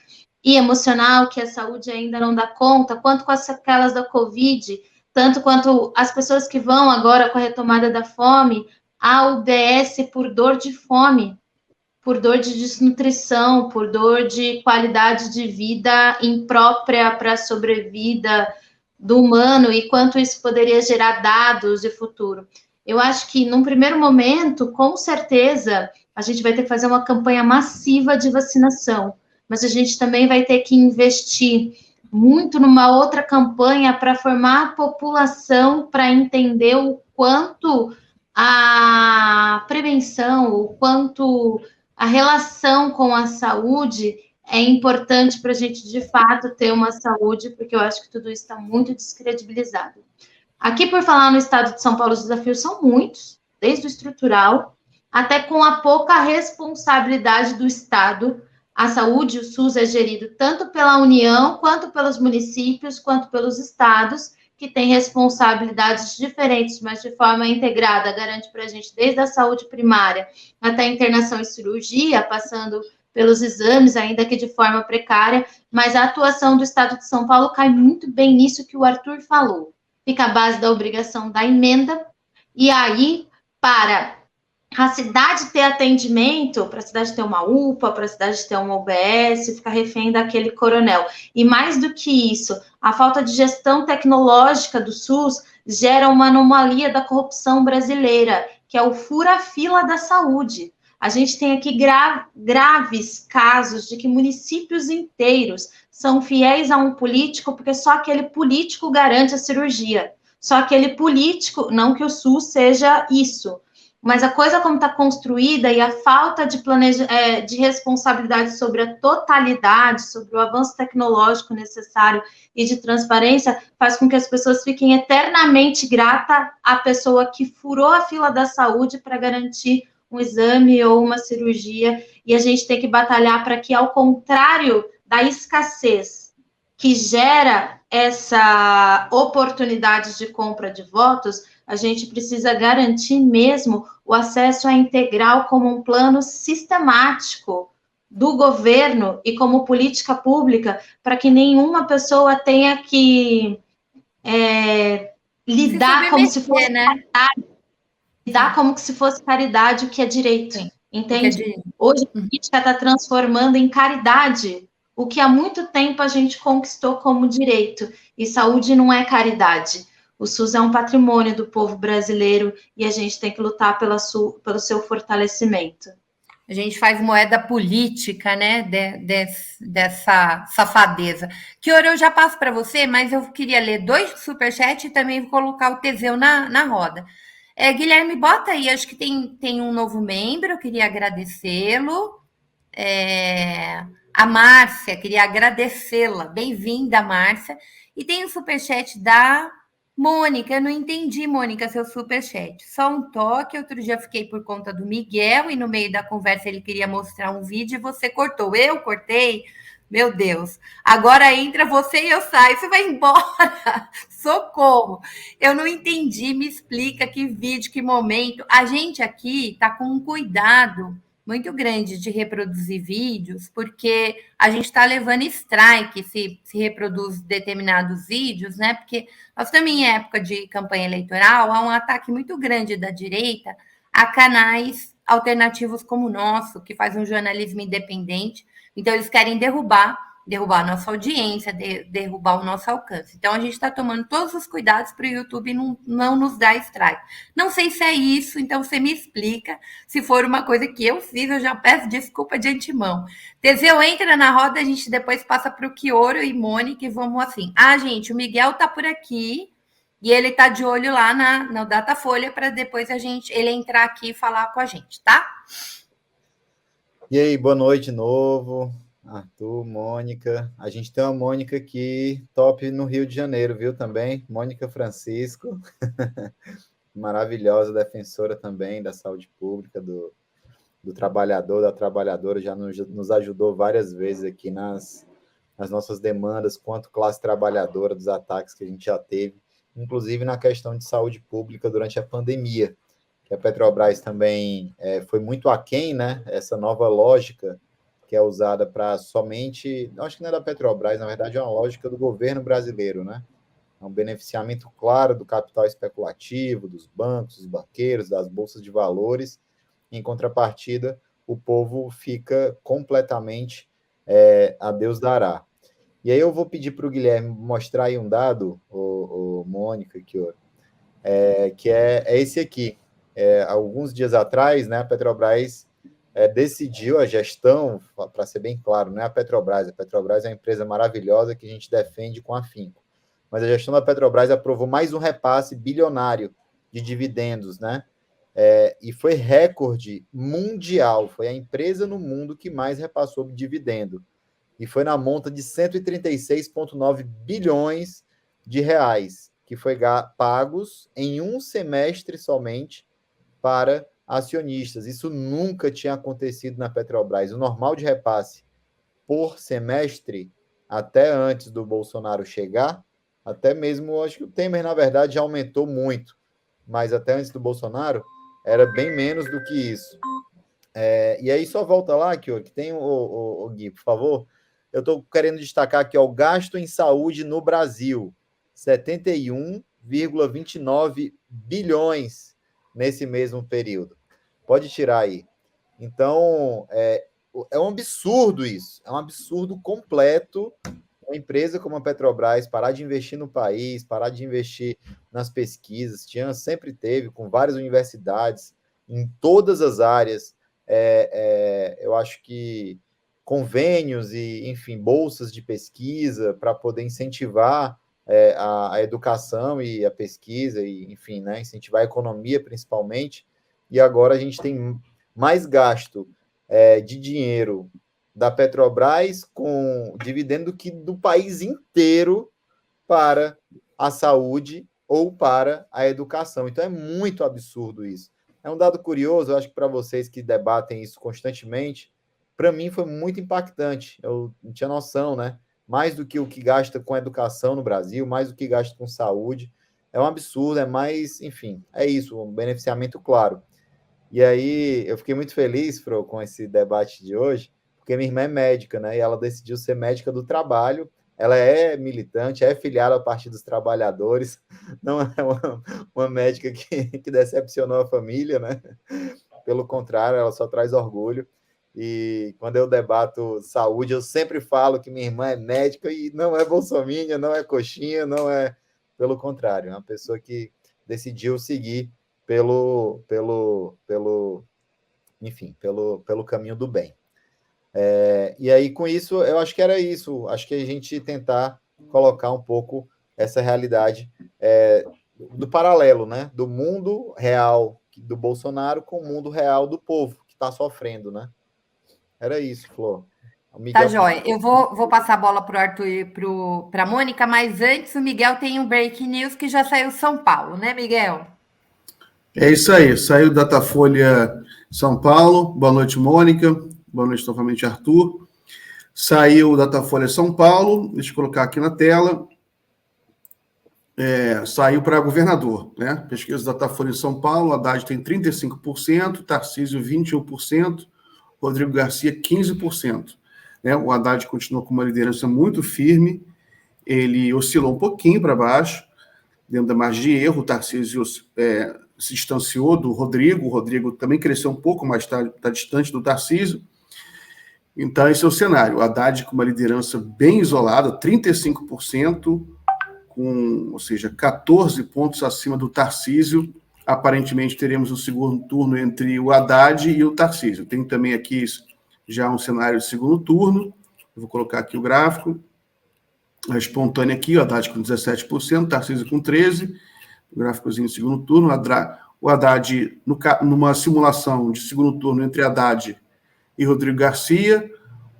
Speaker 6: e emocional que a saúde ainda não dá conta, quanto com as sequelas da Covid, tanto quanto as pessoas que vão agora com a retomada da fome, a UBS por dor de fome, por dor de desnutrição, por dor de qualidade de vida imprópria para a sobrevida do humano e quanto isso poderia gerar dados de futuro. Eu acho que, num primeiro momento, com certeza, a gente vai ter que fazer uma campanha massiva de vacinação, mas a gente também vai ter que investir muito numa outra campanha para formar a população para entender o quanto a prevenção, o quanto a relação com a saúde é importante para a gente, de fato, ter uma saúde, porque eu acho que tudo isso está muito descredibilizado. Aqui, por falar no estado de São Paulo, os desafios são muitos, desde o estrutural, até com a pouca responsabilidade do Estado. A saúde, o SUS, é gerido tanto pela União, quanto pelos municípios, quanto pelos estados, que têm responsabilidades diferentes, mas de forma integrada, garante para a gente desde a saúde primária até a internação e cirurgia, passando pelos exames, ainda que de forma precária, mas a atuação do Estado de São Paulo cai muito bem nisso que o Arthur falou. Fica a base da obrigação da emenda, e aí, para a cidade ter atendimento, para a cidade ter uma UPA, para a cidade ter uma UBS, fica refém daquele coronel. E mais do que isso, a falta de gestão tecnológica do SUS gera uma anomalia da corrupção brasileira, que é o fura-fila da saúde. A gente tem aqui graves casos de que municípios inteiros são fiéis a um político, porque só aquele político garante a cirurgia. Só aquele político, não que o SUS seja isso, mas a coisa como está construída e a falta de responsabilidade sobre a totalidade, sobre o avanço tecnológico necessário e de transparência, faz com que as pessoas fiquem eternamente gratas à pessoa que furou a fila da saúde para garantir um exame ou uma cirurgia, e a gente tem que batalhar para que, ao contrário da escassez que gera essa oportunidade de compra de votos, a gente precisa garantir mesmo o acesso à integral como um plano sistemático do governo e como política pública, para que nenhuma pessoa tenha que lidar como se fosse caridade, lidar como se fosse caridade, o que é direito. Sim, entende? Hoje a política está transformando em caridade o que há muito tempo a gente conquistou como direito, e saúde não é caridade. O SUS é um patrimônio do povo brasileiro e a gente tem que lutar pelo seu fortalecimento.
Speaker 1: A gente faz moeda política, né, dessa safadeza. Kiora, eu já passo para você, mas eu queria ler 2 superchats e também vou colocar o Teseu na roda. Guilherme, bota aí, acho que tem um novo membro, eu queria agradecê-lo. A Márcia, queria agradecê-la. Bem-vinda, Márcia. E tem o superchat da Mônica. Eu não entendi, Mônica, seu superchat. Só um toque. Outro dia fiquei por conta do Miguel e no meio da conversa ele queria mostrar um vídeo e você cortou. Eu cortei? Meu Deus. Agora entra você e eu saio. Você vai embora. Socorro. Eu não entendi. Me explica que vídeo, que momento. A gente aqui está com um cuidado muito grande de reproduzir vídeos, porque a gente está levando strike se reproduz determinados vídeos, né? Porque nós também, em época de campanha eleitoral, há um ataque muito grande da direita a canais alternativos como o nosso, que faz um jornalismo independente. Então, eles querem derrubar derrubar a nossa audiência, derrubar o nosso alcance. Então, a gente está tomando todos os cuidados para o YouTube não nos dar strike. Não sei se é isso, então você me explica. Se for uma coisa que eu fiz, eu já peço desculpa de antemão. Teseu, entra na roda, a gente depois passa para o Kioro e Mônica e vamos assim. Gente, o Miguel está por aqui e ele está de olho lá na Datafolha para depois ele entrar aqui e falar com a gente, tá?
Speaker 4: E aí, boa noite de novo. Arthur, Mônica. A gente tem uma Mônica aqui, top no Rio de Janeiro, viu, também? Mônica Francisco. Maravilhosa, defensora também da saúde pública, do trabalhador, da trabalhadora, já nos ajudou várias vezes aqui nas nossas demandas quanto classe trabalhadora, dos ataques que a gente já teve, inclusive na questão de saúde pública durante a pandemia, que a Petrobras também foi muito aquém, né? Essa nova lógica que é usada para somente... Acho que não é da Petrobras, na verdade é uma lógica do governo brasileiro, né? É um beneficiamento claro do capital especulativo, dos bancos, dos banqueiros, das bolsas de valores. Em contrapartida, o povo fica completamente a Deus dará. E aí eu vou pedir para o Guilherme mostrar aí um dado, o Mônica, que é esse aqui. Alguns dias atrás, né, a Petrobras decidiu a gestão, para ser bem claro, não é a Petrobras é uma empresa maravilhosa que a gente defende com afinco, mas a gestão da Petrobras aprovou mais um repasse bilionário de dividendos, né? E foi recorde mundial, foi a empresa no mundo que mais repassou dividendo, e foi na monta de 136,9 bilhões de reais, que foi pagos em um semestre somente para acionistas. Isso nunca tinha acontecido na Petrobras. O normal de repasse por semestre, até antes do Bolsonaro chegar, até mesmo, acho que o Temer, na verdade, já aumentou muito, mas até antes do Bolsonaro, era bem menos do que isso. E aí, só volta lá, que tem o Gui, por favor. Eu estou querendo destacar aqui, o gasto em saúde no Brasil, 71,29 bilhões nesse mesmo período. Pode tirar aí. Então, é um absurdo isso. É um absurdo completo uma empresa como a Petrobras parar de investir no país, parar de investir nas pesquisas. Sempre teve, com várias universidades, em todas as áreas. Eu acho que convênios e, enfim, bolsas de pesquisa para poder incentivar a educação e a pesquisa, e, enfim, né, incentivar a economia, principalmente. E agora a gente tem mais gasto de dinheiro da Petrobras com dividendo que do país inteiro para a saúde ou para a educação. Então, é muito absurdo isso. É um dado curioso, eu acho que para vocês que debatem isso constantemente, para mim foi muito impactante. Eu não tinha noção, né? Mais do que o que gasta com educação no Brasil, mais do que gasta com saúde. É um absurdo, é mais, enfim, é isso, um beneficiamento claro. E aí, eu fiquei muito feliz, Fro, com esse debate de hoje, porque minha irmã é médica, né? E ela decidiu ser médica do trabalho. Ela é militante, é filiada ao Partido dos Trabalhadores, não é uma médica que decepcionou a família, né? Pelo contrário, ela só traz orgulho. E quando eu debato saúde, eu sempre falo que minha irmã é médica e não é bolsominion, não é coxinha, não é... Pelo contrário, é uma pessoa que decidiu seguir pelo caminho do bem. E aí, com isso, eu acho que era isso. Acho que a gente tentar colocar um pouco essa realidade do paralelo, né? Do mundo real do Bolsonaro com o mundo real do povo que está sofrendo, né? Era isso, Flor.
Speaker 1: Tá, joia. Eu vou passar a bola para o Arthur e para a Mônica, mas antes o Miguel tem um breaking news que já saiu São Paulo, né, Miguel?
Speaker 2: É isso aí, saiu Datafolha São Paulo. Boa noite, Mônica. Boa noite novamente, Arthur. Saiu Datafolha São Paulo, deixa eu colocar aqui na tela. Saiu para governador, né? Pesquisa Datafolha São Paulo, Haddad tem 35%, Tarcísio 21%, Rodrigo Garcia 15%. Né? O Haddad continua com uma liderança muito firme, ele oscilou um pouquinho para baixo, dentro da margem de erro. O Tarcísio se distanciou do Rodrigo, o Rodrigo também cresceu um pouco, mas está distante do Tarcísio. Então, esse é o cenário. O Haddad com uma liderança bem isolada, 35%, ou seja, 14 pontos acima do Tarcísio. Aparentemente, teremos o segundo turno entre o Haddad e o Tarcísio. Tem também aqui já um cenário de segundo turno. Eu vou colocar aqui o gráfico. A espontânea aqui, o Haddad com 17%, Tarcísio com 13%. O gráficozinho de segundo turno. O Haddad, numa simulação de segundo turno entre Haddad e Rodrigo Garcia,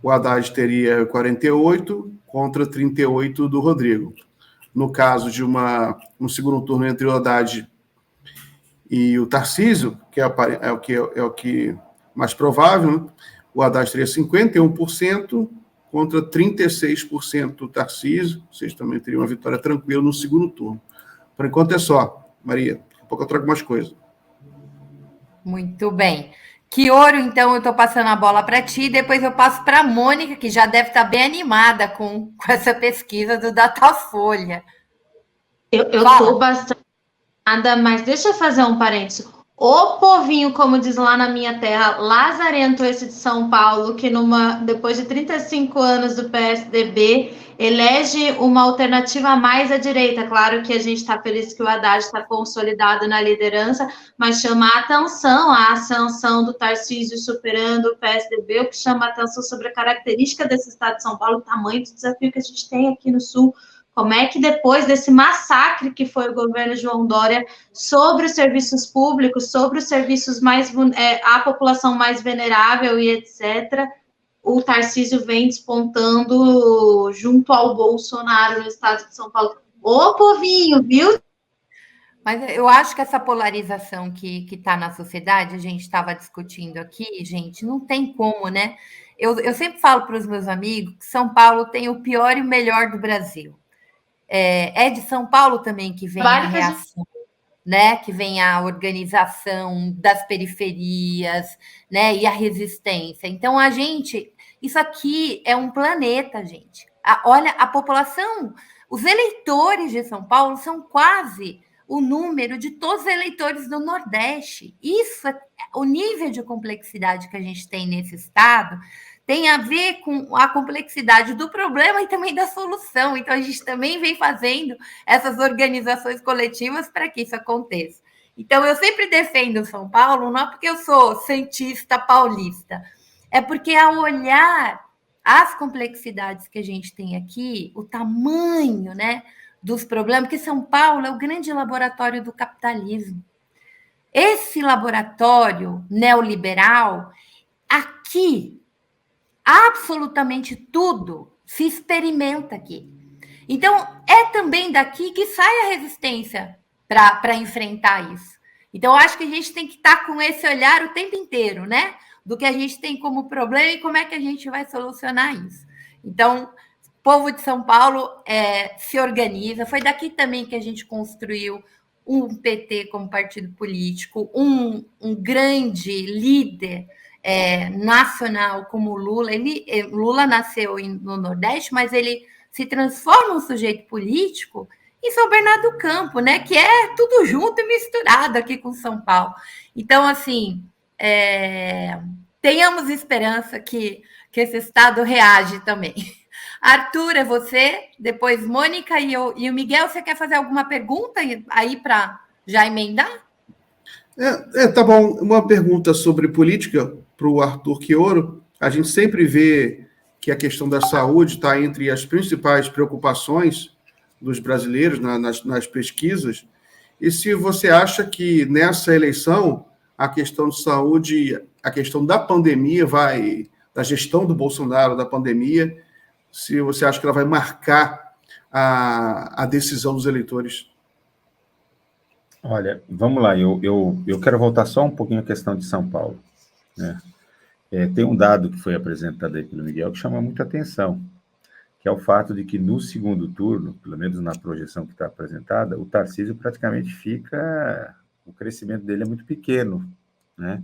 Speaker 2: o Haddad teria 48 contra 38 do Rodrigo. No caso de um segundo turno entre o Haddad e o Tarcísio, que é o que mais provável, né? O Haddad teria 51% contra 36% do Tarcísio, ou seja, também teria uma vitória tranquila no segundo turno. Por enquanto é só, Maria. Daqui a pouco eu trago mais coisas.
Speaker 1: Muito bem. Quioro, então, eu estou passando a bola para ti, depois eu passo para a Mônica, que já deve estar bem animada com essa pesquisa do Datafolha.
Speaker 6: Eu estou bastante animada, mas deixa eu fazer um parênteses. O povinho, como diz lá na minha terra, lazarento esse de São Paulo, que depois de 35 anos do PSDB, elege uma alternativa mais à direita. Claro que a gente está feliz que o Haddad está consolidado na liderança, mas chama a atenção a ascensão do Tarcísio superando o PSDB, o que chama a atenção sobre a característica desse estado de São Paulo, o tamanho do desafio que a gente tem aqui no Sul. Como é que depois desse massacre que foi o governo João Dória sobre os serviços públicos, sobre os serviços a população mais venerável e etc., o Tarcísio vem despontando junto ao Bolsonaro no estado de São Paulo. Ô, povinho, viu?
Speaker 1: Mas eu acho que essa polarização que está na sociedade, a gente estava discutindo aqui, gente, não tem como, né? Eu sempre falo para os meus amigos que São Paulo tem o pior e o melhor do Brasil. É de São Paulo também que vem a reação, né? Que vem a organização das periferias, né? E a resistência. Então, isso aqui é um planeta, gente. Olha, a população, os eleitores de São Paulo são quase o número de todos os eleitores do Nordeste. Isso, o nível de complexidade que a gente tem nesse estado tem a ver com a complexidade do problema e também da solução. Então, a gente também vem fazendo essas organizações coletivas para que isso aconteça. Então, eu sempre defendo São Paulo, não é porque eu sou cientista paulista, é porque ao olhar as complexidades que a gente tem aqui, o tamanho, né, dos problemas, porque São Paulo é o grande laboratório do capitalismo. Esse laboratório neoliberal, aqui, absolutamente tudo se experimenta aqui. Então, é também daqui que sai a resistência para enfrentar isso. Então, eu acho que a gente tem que estar com esse olhar o tempo inteiro, né? Do que a gente tem como problema e como é que a gente vai solucionar isso. Então, o povo de São Paulo se organiza. Foi daqui também que a gente construiu um PT como partido político, um grande líder nacional como Lula. Lula nasceu no Nordeste, mas ele se transforma um sujeito político em São Bernardo do Campo, né? Que é tudo junto e misturado aqui com São Paulo. Então, assim, tenhamos esperança que esse Estado reage também. Arthur, é você, depois Mônica e o Miguel. Você quer fazer alguma pergunta aí para já emendar?
Speaker 2: Tá bom. Uma pergunta sobre política para o Arthur Quioro. A gente sempre vê que a questão da saúde está entre as principais preocupações dos brasileiros nas pesquisas. E se você acha que nessa eleição a questão de saúde, a questão da pandemia da gestão do Bolsonaro da pandemia, se você acha que ela vai marcar a decisão dos eleitores?
Speaker 5: Olha, vamos lá, eu quero voltar só um pouquinho à questão de São Paulo, né? Tem um dado que foi apresentado aí pelo Miguel que chama muita atenção, que é o fato de que no segundo turno, pelo menos na projeção que está apresentada, o Tarcísio praticamente o crescimento dele é muito pequeno, né?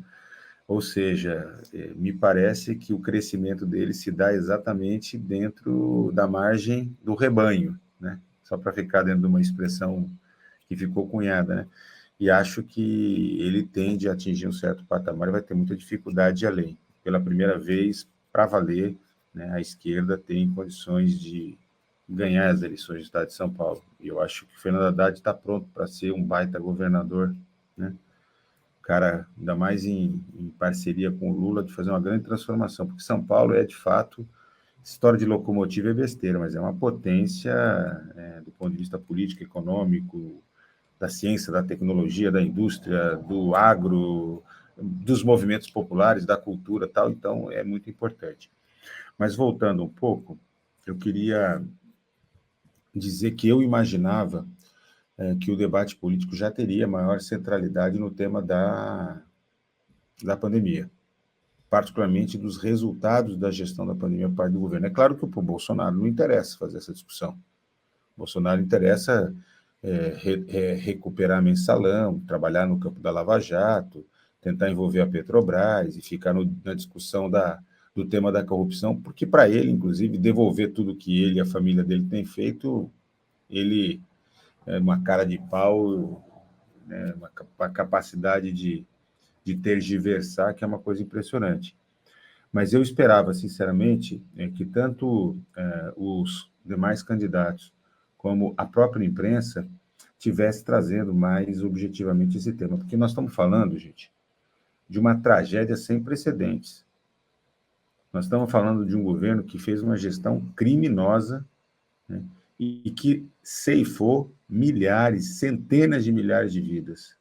Speaker 5: Ou seja, me parece que o crescimento dele se dá exatamente dentro da margem do rebanho, né? Só para ficar dentro de uma expressão que ficou cunhada, né? E acho que ele tende a atingir um certo patamar e vai ter muita dificuldade além. Pela primeira vez, para valer, né, a esquerda tem condições de ganhar as eleições do Estado de São Paulo. E eu acho que o Fernando Haddad está pronto para ser um baita governador, né? O cara, ainda mais em parceria com o Lula, de fazer uma grande transformação, porque São Paulo é, de fato, história de locomotiva é besteira, mas é uma potência, do ponto de vista político, econômico, da ciência, da tecnologia, da indústria, do agro, dos movimentos populares, da cultura, tal. Então, é muito importante. Mas, voltando um pouco, eu queria dizer que eu imaginava que o debate político já teria maior centralidade no tema da pandemia, particularmente dos resultados da gestão da pandemia por parte do governo. É claro que para o Bolsonaro não interessa fazer essa discussão. O Bolsonaro interessa recuperar mensalão, trabalhar no campo da Lava Jato, tentar envolver a Petrobras e ficar na discussão do tema da corrupção, porque para ele, inclusive, devolver tudo que ele e a família dele têm feito, ele uma cara de pau, né, uma capacidade de tergiversar, que é uma coisa impressionante. Mas eu esperava, sinceramente, que tanto os demais candidatos como a própria imprensa tivesse trazendo mais objetivamente esse tema, porque nós estamos falando, gente, de uma tragédia sem precedentes. Nós estamos falando de um governo que fez uma gestão criminosa, né, e que ceifou milhares, centenas de milhares de vidas.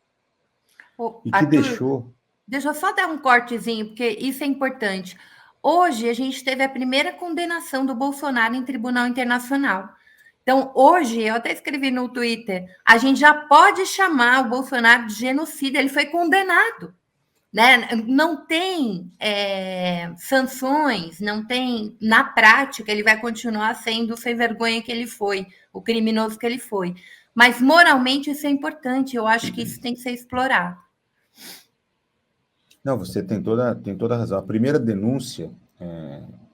Speaker 5: E que
Speaker 1: Arthur,
Speaker 5: deixou...
Speaker 1: Deixa eu só dar um cortezinho, porque isso é importante. Hoje, a gente teve a primeira condenação do Bolsonaro em tribunal internacional. Então, hoje, eu até escrevi no Twitter, a gente já pode chamar o Bolsonaro de genocida, ele foi condenado. Né? Não tem sanções, não tem, na prática, ele vai continuar sendo o sem vergonha que ele foi, o criminoso que ele foi. Mas, moralmente, isso é importante, eu acho que isso tem que ser explorado.
Speaker 5: Não, você tem toda a razão. A primeira denúncia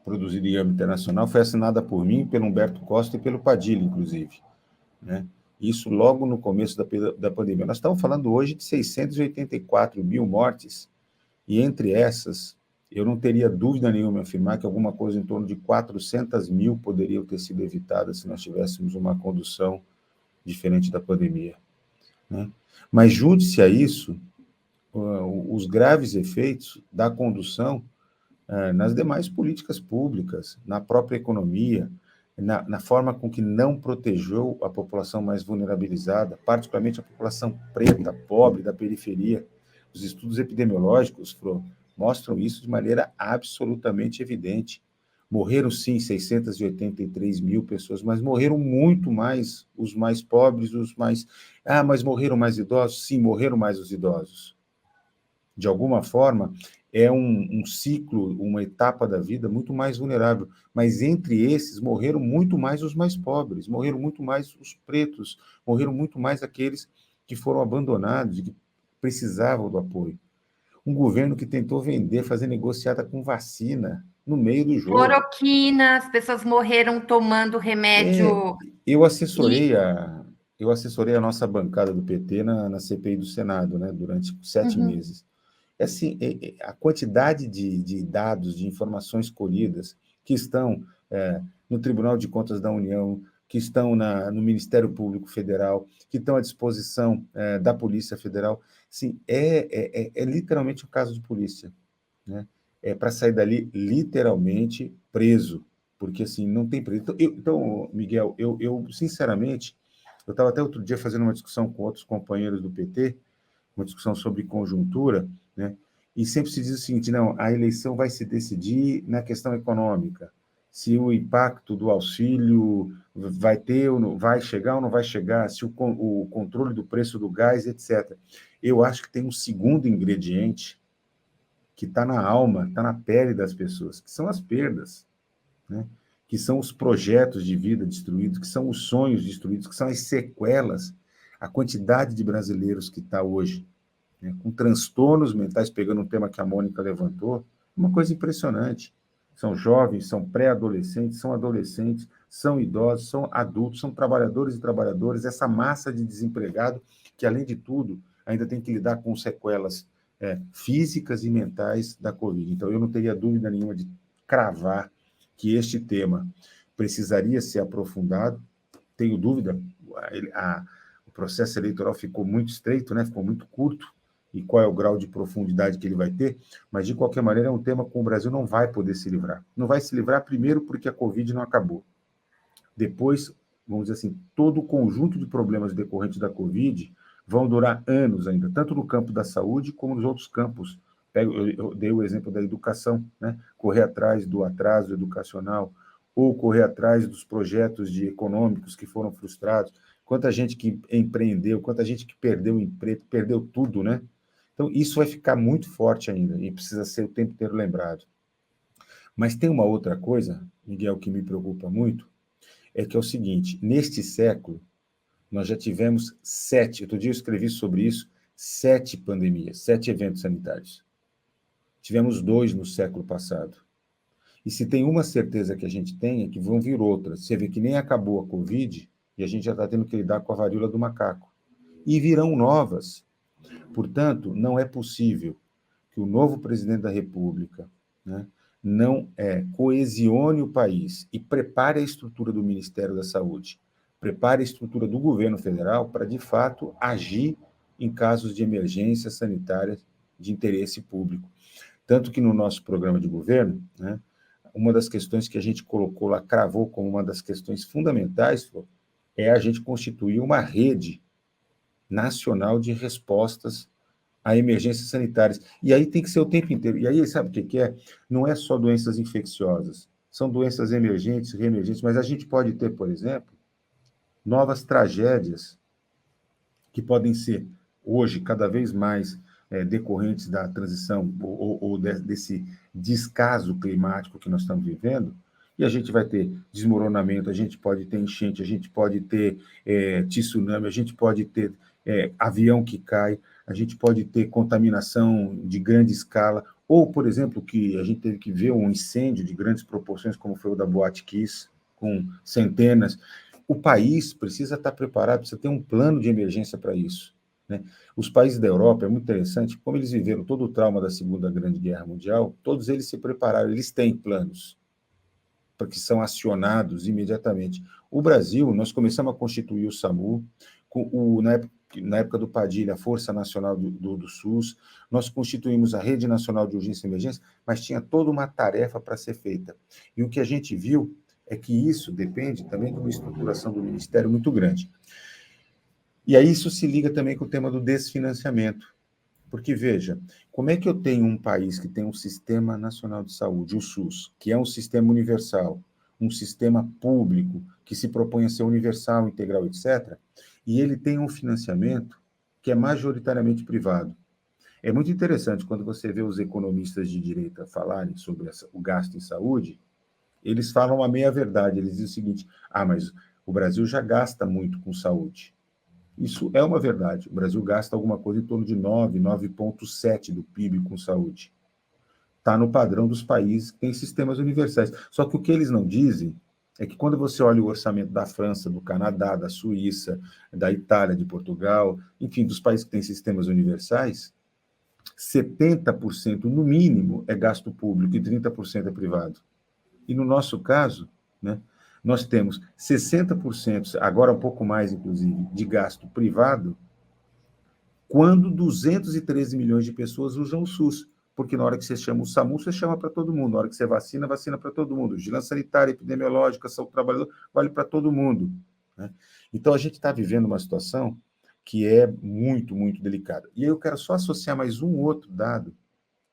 Speaker 5: produzida em âmbito internacional foi assinada por mim, pelo Humberto Costa e pelo Padilha, inclusive, né? Isso logo no começo da pandemia. Nós estamos falando hoje de 684 mil mortes, e entre essas, eu não teria dúvida nenhuma em afirmar que alguma coisa em torno de 400 mil poderiam ter sido evitadas se nós tivéssemos uma condução diferente da pandemia, né? Mas junte-se a isso os graves efeitos da condução nas demais políticas públicas, na própria economia, na forma com que não protegeu a população mais vulnerabilizada, particularmente a população preta, pobre, da periferia. Os estudos epidemiológicos mostram isso de maneira absolutamente evidente. Morreram, sim, 683 mil pessoas, mas morreram muito mais os mais pobres, os mais... Ah, mas morreram mais idosos? Sim, morreram mais os idosos. De alguma forma, é um ciclo, uma etapa da vida muito mais vulnerável. Mas entre esses, morreram muito mais os mais pobres, morreram muito mais os pretos, morreram muito mais aqueles que foram abandonados e que precisavam do apoio. Um governo que tentou vender, fazer negociata com vacina no meio do jogo.
Speaker 1: Cloroquina, as pessoas morreram tomando remédio.
Speaker 5: Eu assessorei a nossa bancada do PT na CPI do Senado, né, durante 7 meses. Assim, a quantidade de dados, de informações colhidas que estão no Tribunal de Contas da União, que estão no Ministério Público Federal, que estão à disposição da Polícia Federal, assim, é literalmente um caso de polícia, né? É para sair dali literalmente preso, porque assim, não tem preso. Então, Miguel, eu sinceramente, eu estava até outro dia fazendo uma discussão com outros companheiros do PT, uma discussão sobre conjuntura, né? E sempre se diz o seguinte: não, a eleição vai se decidir na questão econômica, se o impacto do auxílio vai ter ou não, vai chegar ou não vai chegar, se o controle do preço do gás, etc. Eu acho que tem um segundo ingrediente que está na alma, está na pele das pessoas, que são as perdas, né? Que são os projetos de vida destruídos, que são os sonhos destruídos, que são as sequelas, a quantidade de brasileiros que está hoje, né, com transtornos mentais, pegando um tema que a Mônica levantou, uma coisa impressionante. São jovens, são pré-adolescentes, são adolescentes, são idosos, são adultos, são trabalhadores e trabalhadoras, essa massa de desempregado que, além de tudo, ainda tem que lidar com sequelas físicas e mentais da Covid. Então, eu não teria dúvida nenhuma de cravar que este tema precisaria ser aprofundado. Tenho dúvida, o processo eleitoral ficou muito estreito, né? Ficou muito curto, e qual é o grau de profundidade que ele vai ter, mas, de qualquer maneira, é um tema que o Brasil não vai poder se livrar. Não vai se livrar, primeiro, porque a Covid não acabou. Depois, vamos dizer assim, todo o conjunto de problemas decorrentes da Covid vão durar anos ainda, tanto no campo da saúde como nos outros campos. Eu dei o exemplo da educação, né? Correr atrás do atraso educacional, ou correr atrás dos projetos econômicos que foram frustrados. Quanta gente que empreendeu, quanta gente que perdeu o emprego, perdeu tudo, né? Então, isso vai ficar muito forte ainda, e precisa ser o tempo inteiro lembrado. Mas tem uma outra coisa, Miguel, que me preocupa muito, é que é o seguinte: neste século, nós já tivemos 7, outro dia eu escrevi sobre isso, 7 pandemias, 7 eventos sanitários. Tivemos 2 no século passado. E se tem uma certeza que a gente tem, é que vão vir outras. Você vê que nem acabou a Covid, e a gente já está tendo que lidar com a varíola do macaco. E virão novas. Portanto, não é possível que o novo presidente da República, né, não coesione o país e prepare a estrutura do Ministério da Saúde, prepare a estrutura do governo federal para, de fato, agir em casos de emergência sanitária de interesse público. Tanto que no nosso programa de governo, né, uma das questões que a gente colocou lá, cravou como uma das questões fundamentais, é a gente constituir uma rede nacional de respostas a emergências sanitárias. E aí tem que ser o tempo inteiro. E aí, sabe o que é? Não é só doenças infecciosas, são doenças emergentes, reemergentes, mas a gente pode ter, por exemplo, novas tragédias que podem ser, hoje, cada vez mais decorrentes da transição ou desse descaso climático que nós estamos vivendo, e a gente vai ter desmoronamento, a gente pode ter enchente, a gente pode ter tsunami, a gente pode ter avião que cai, a gente pode ter contaminação de grande escala, ou, por exemplo, que a gente teve que ver um incêndio de grandes proporções, como foi o da Boate Kiss, com centenas. O país precisa estar preparado, precisa ter um plano de emergência para isso, né? Os países da Europa, é muito interessante, como eles viveram todo o trauma da Segunda Grande Guerra Mundial, todos eles se prepararam, eles têm planos, porque são acionados imediatamente. O Brasil, nós começamos a constituir o SAMU, na época do Padilha, a Força Nacional do SUS, nós constituímos a Rede Nacional de Urgência e Emergência, mas tinha toda uma tarefa para ser feita. E o que a gente viu é que isso depende também de uma estruturação do Ministério muito grande. E aí isso se liga também com o tema do desfinanciamento. Porque, veja, como é que eu tenho um país que tem um Sistema Nacional de Saúde, o SUS, que é um sistema universal, um sistema público, que se propõe a ser universal, integral, etc., e ele tem um financiamento que é majoritariamente privado. É muito interessante quando você vê os economistas de direita falarem sobre o gasto em saúde, eles falam a meia-verdade, eles dizem o seguinte: mas o Brasil já gasta muito com saúde. Isso é uma verdade. O Brasil gasta alguma coisa em torno de 9,7% do PIB com saúde. Está no padrão dos países que têm sistemas universais. Só que o que eles não dizem é que quando você olha o orçamento da França, do Canadá, da Suíça, da Itália, de Portugal, enfim, dos países que têm sistemas universais, 70% no mínimo é gasto público e 30% é privado. E no nosso caso, né, nós temos 60%, agora um pouco mais, inclusive, de gasto privado, quando 213 milhões de pessoas usam o SUS. Porque na hora que você chama o SAMU, você chama para todo mundo. Na hora que você vacina, vacina para todo mundo. Vigilância sanitária, epidemiológica, saúde do trabalhador, vale para todo mundo, né? Então, a gente está vivendo uma situação que é muito, muito delicada. E aí eu quero só associar mais um outro dado,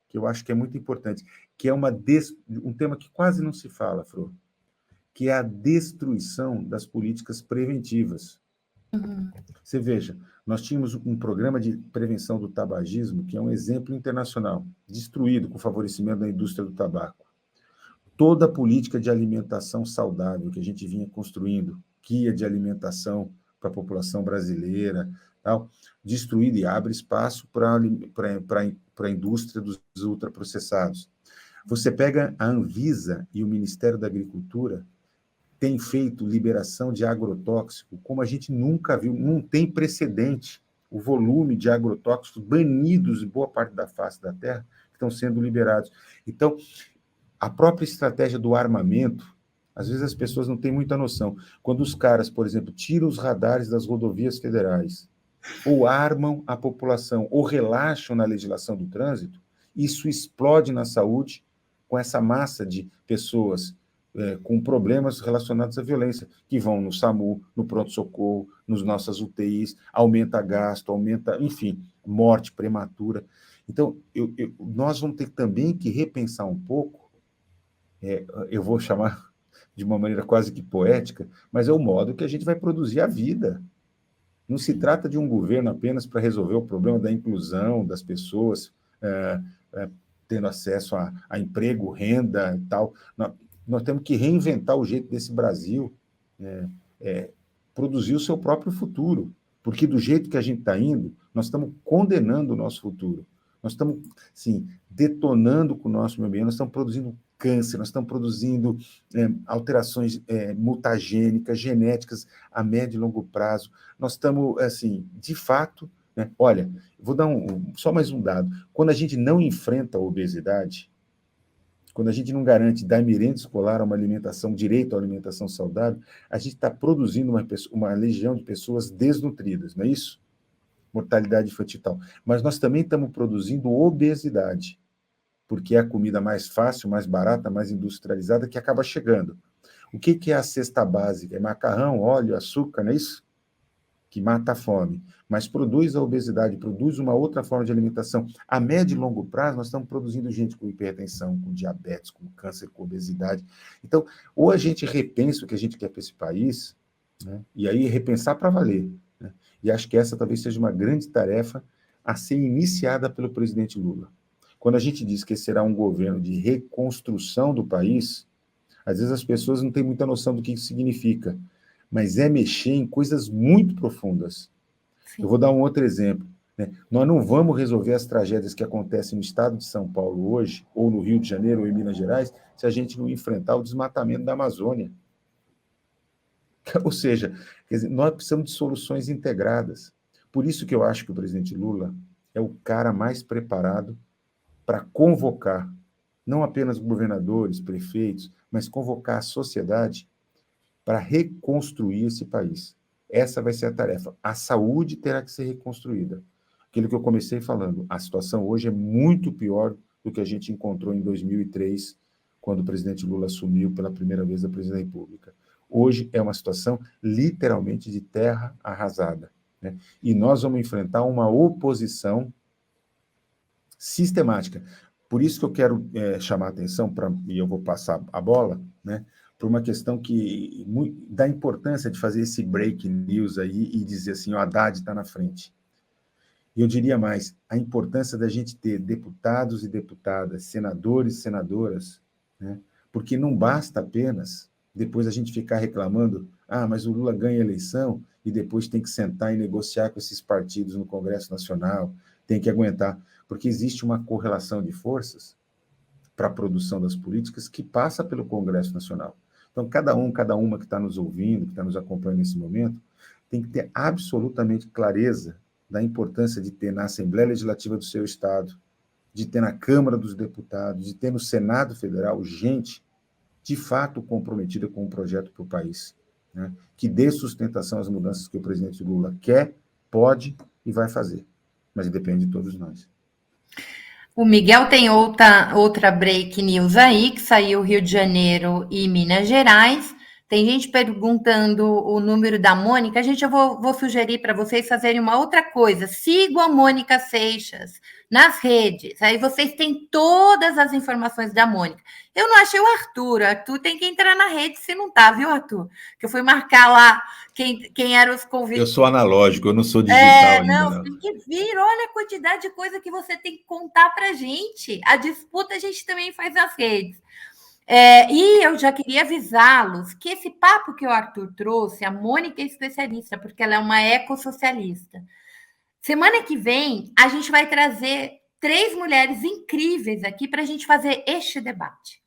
Speaker 5: que eu acho que é muito importante, que é um tema que quase não se fala, Fro, que é a destruição das políticas preventivas. Uhum. Você veja, nós tínhamos um programa de prevenção do tabagismo, que é um exemplo internacional, destruído com o favorecimento da indústria do tabaco. Toda a política de alimentação saudável que a gente vinha construindo, guia de alimentação para a população brasileira, tal, destruída, e abre espaço para a indústria dos ultraprocessados. Você pega a Anvisa e o Ministério da Agricultura, tem feito liberação de agrotóxico como a gente nunca viu, não tem precedente. O volume de agrotóxicos banidos em boa parte da face da Terra estão sendo liberados. Então, A própria estratégia do armamento, às vezes as pessoas não têm muita noção. Quando os caras, por exemplo, tiram os radares das rodovias federais, ou armam a população, ou relaxam na legislação do trânsito, isso explode na saúde com essa massa de pessoas com problemas relacionados à violência, que vão no SAMU, no pronto-socorro, nas nossas UTIs, aumenta gasto, aumenta, enfim, morte prematura. Então, nós vamos ter também que repensar um pouco, eu vou chamar de uma maneira quase que poética, mas é o modo que a gente vai produzir a vida. Não se trata de um governo apenas para resolver o problema da inclusão das pessoas, tendo acesso a emprego, renda e tal. Nós temos que reinventar o jeito desse Brasil produzir o seu próprio futuro, porque do jeito que a gente está indo, nós estamos condenando o nosso futuro. Nós estamos, sim, detonando com o nosso meio ambiente, nós estamos produzindo câncer, nós estamos produzindo alterações mutagênicas, genéticas a médio e longo prazo. Nós estamos, assim, de fato, né? Olha, vou dar só mais um dado. Quando a gente não enfrenta a obesidade, quando a gente não garante da merenda escolar uma alimentação, direito à alimentação saudável, a gente está produzindo uma legião de pessoas desnutridas, não é isso? Mortalidade infantil e tal. Mas nós também estamos produzindo obesidade, porque é a comida mais fácil, mais barata, mais industrializada que acaba chegando. O que é a cesta básica? É macarrão, óleo, açúcar, não é isso? Que mata a fome, mas produz a obesidade, produz uma outra forma de alimentação. A médio e longo prazo, nós estamos produzindo gente com hipertensão, com diabetes, com câncer, com obesidade. Então, ou a gente repensa o que a gente quer para esse país, né? E aí repensar para valer. Né? E acho que essa talvez seja uma grande tarefa a ser iniciada pelo presidente Lula. Quando a gente diz que será um governo de reconstrução do país, às vezes as pessoas não têm muita noção do que isso significa, mas é mexer em coisas muito profundas. Sim. Eu vou dar um outro exemplo. Né? Nós não vamos resolver as tragédias que acontecem no estado de São Paulo hoje, ou no Rio de Janeiro, ou em Minas Gerais, se a gente não enfrentar o desmatamento da Amazônia. Ou seja, quer dizer, nós precisamos de soluções integradas. Por isso que eu acho que o presidente Lula é o cara mais preparado para convocar, não apenas governadores, prefeitos, mas convocar a sociedade para reconstruir esse país. Essa vai ser a tarefa. A saúde terá que ser reconstruída. Aquilo que eu comecei falando, a situação hoje é muito pior do que a gente encontrou em 2003, quando o presidente Lula assumiu pela primeira vez a presidência da República. Hoje é uma situação literalmente de terra arrasada. Né? E nós vamos enfrentar uma oposição sistemática. Por isso que eu quero chamar a atenção, e eu vou passar a bola, né, por uma questão da importância de fazer esse break news aí e dizer assim, o Haddad está na frente. E eu diria mais, a importância da gente ter deputados e deputadas, senadores e senadoras, né, porque não basta apenas depois a gente ficar reclamando, mas o Lula ganha a eleição e depois tem que sentar e negociar com esses partidos no Congresso Nacional, tem que aguentar, porque existe uma correlação de forças para a produção das políticas que passa pelo Congresso Nacional. Então, cada uma que está nos ouvindo, que está nos acompanhando nesse momento, tem que ter absolutamente clareza da importância de ter na Assembleia Legislativa do seu Estado, de ter na Câmara dos Deputados, de ter no Senado Federal gente de fato comprometida com um projeto para o país, né? Que dê sustentação às mudanças que o presidente Lula quer, pode e vai fazer. Mas depende de todos nós.
Speaker 1: O Miguel tem outra break news aí, que saiu Rio de Janeiro e Minas Gerais. Tem gente perguntando o número da Mônica. Eu vou sugerir para vocês fazerem uma outra coisa. Sigam a Mônica Seixas nas redes. Aí vocês têm todas as informações da Mônica. Eu não achei o Arthur. O Arthur tem que entrar na rede se não tá, viu, Arthur? Que eu fui marcar lá quem eram os convidados.
Speaker 5: Eu sou analógico, eu não sou digital ainda.
Speaker 1: Não, tem que vir. Olha a quantidade de coisa que você tem que contar para a gente. A disputa a gente também faz nas redes. E eu já queria avisá-los que esse papo que o Arthur trouxe, a Mônica é especialista, porque ela é uma ecossocialista. Semana que vem, a gente vai trazer 3 mulheres incríveis aqui para a gente fazer este debate.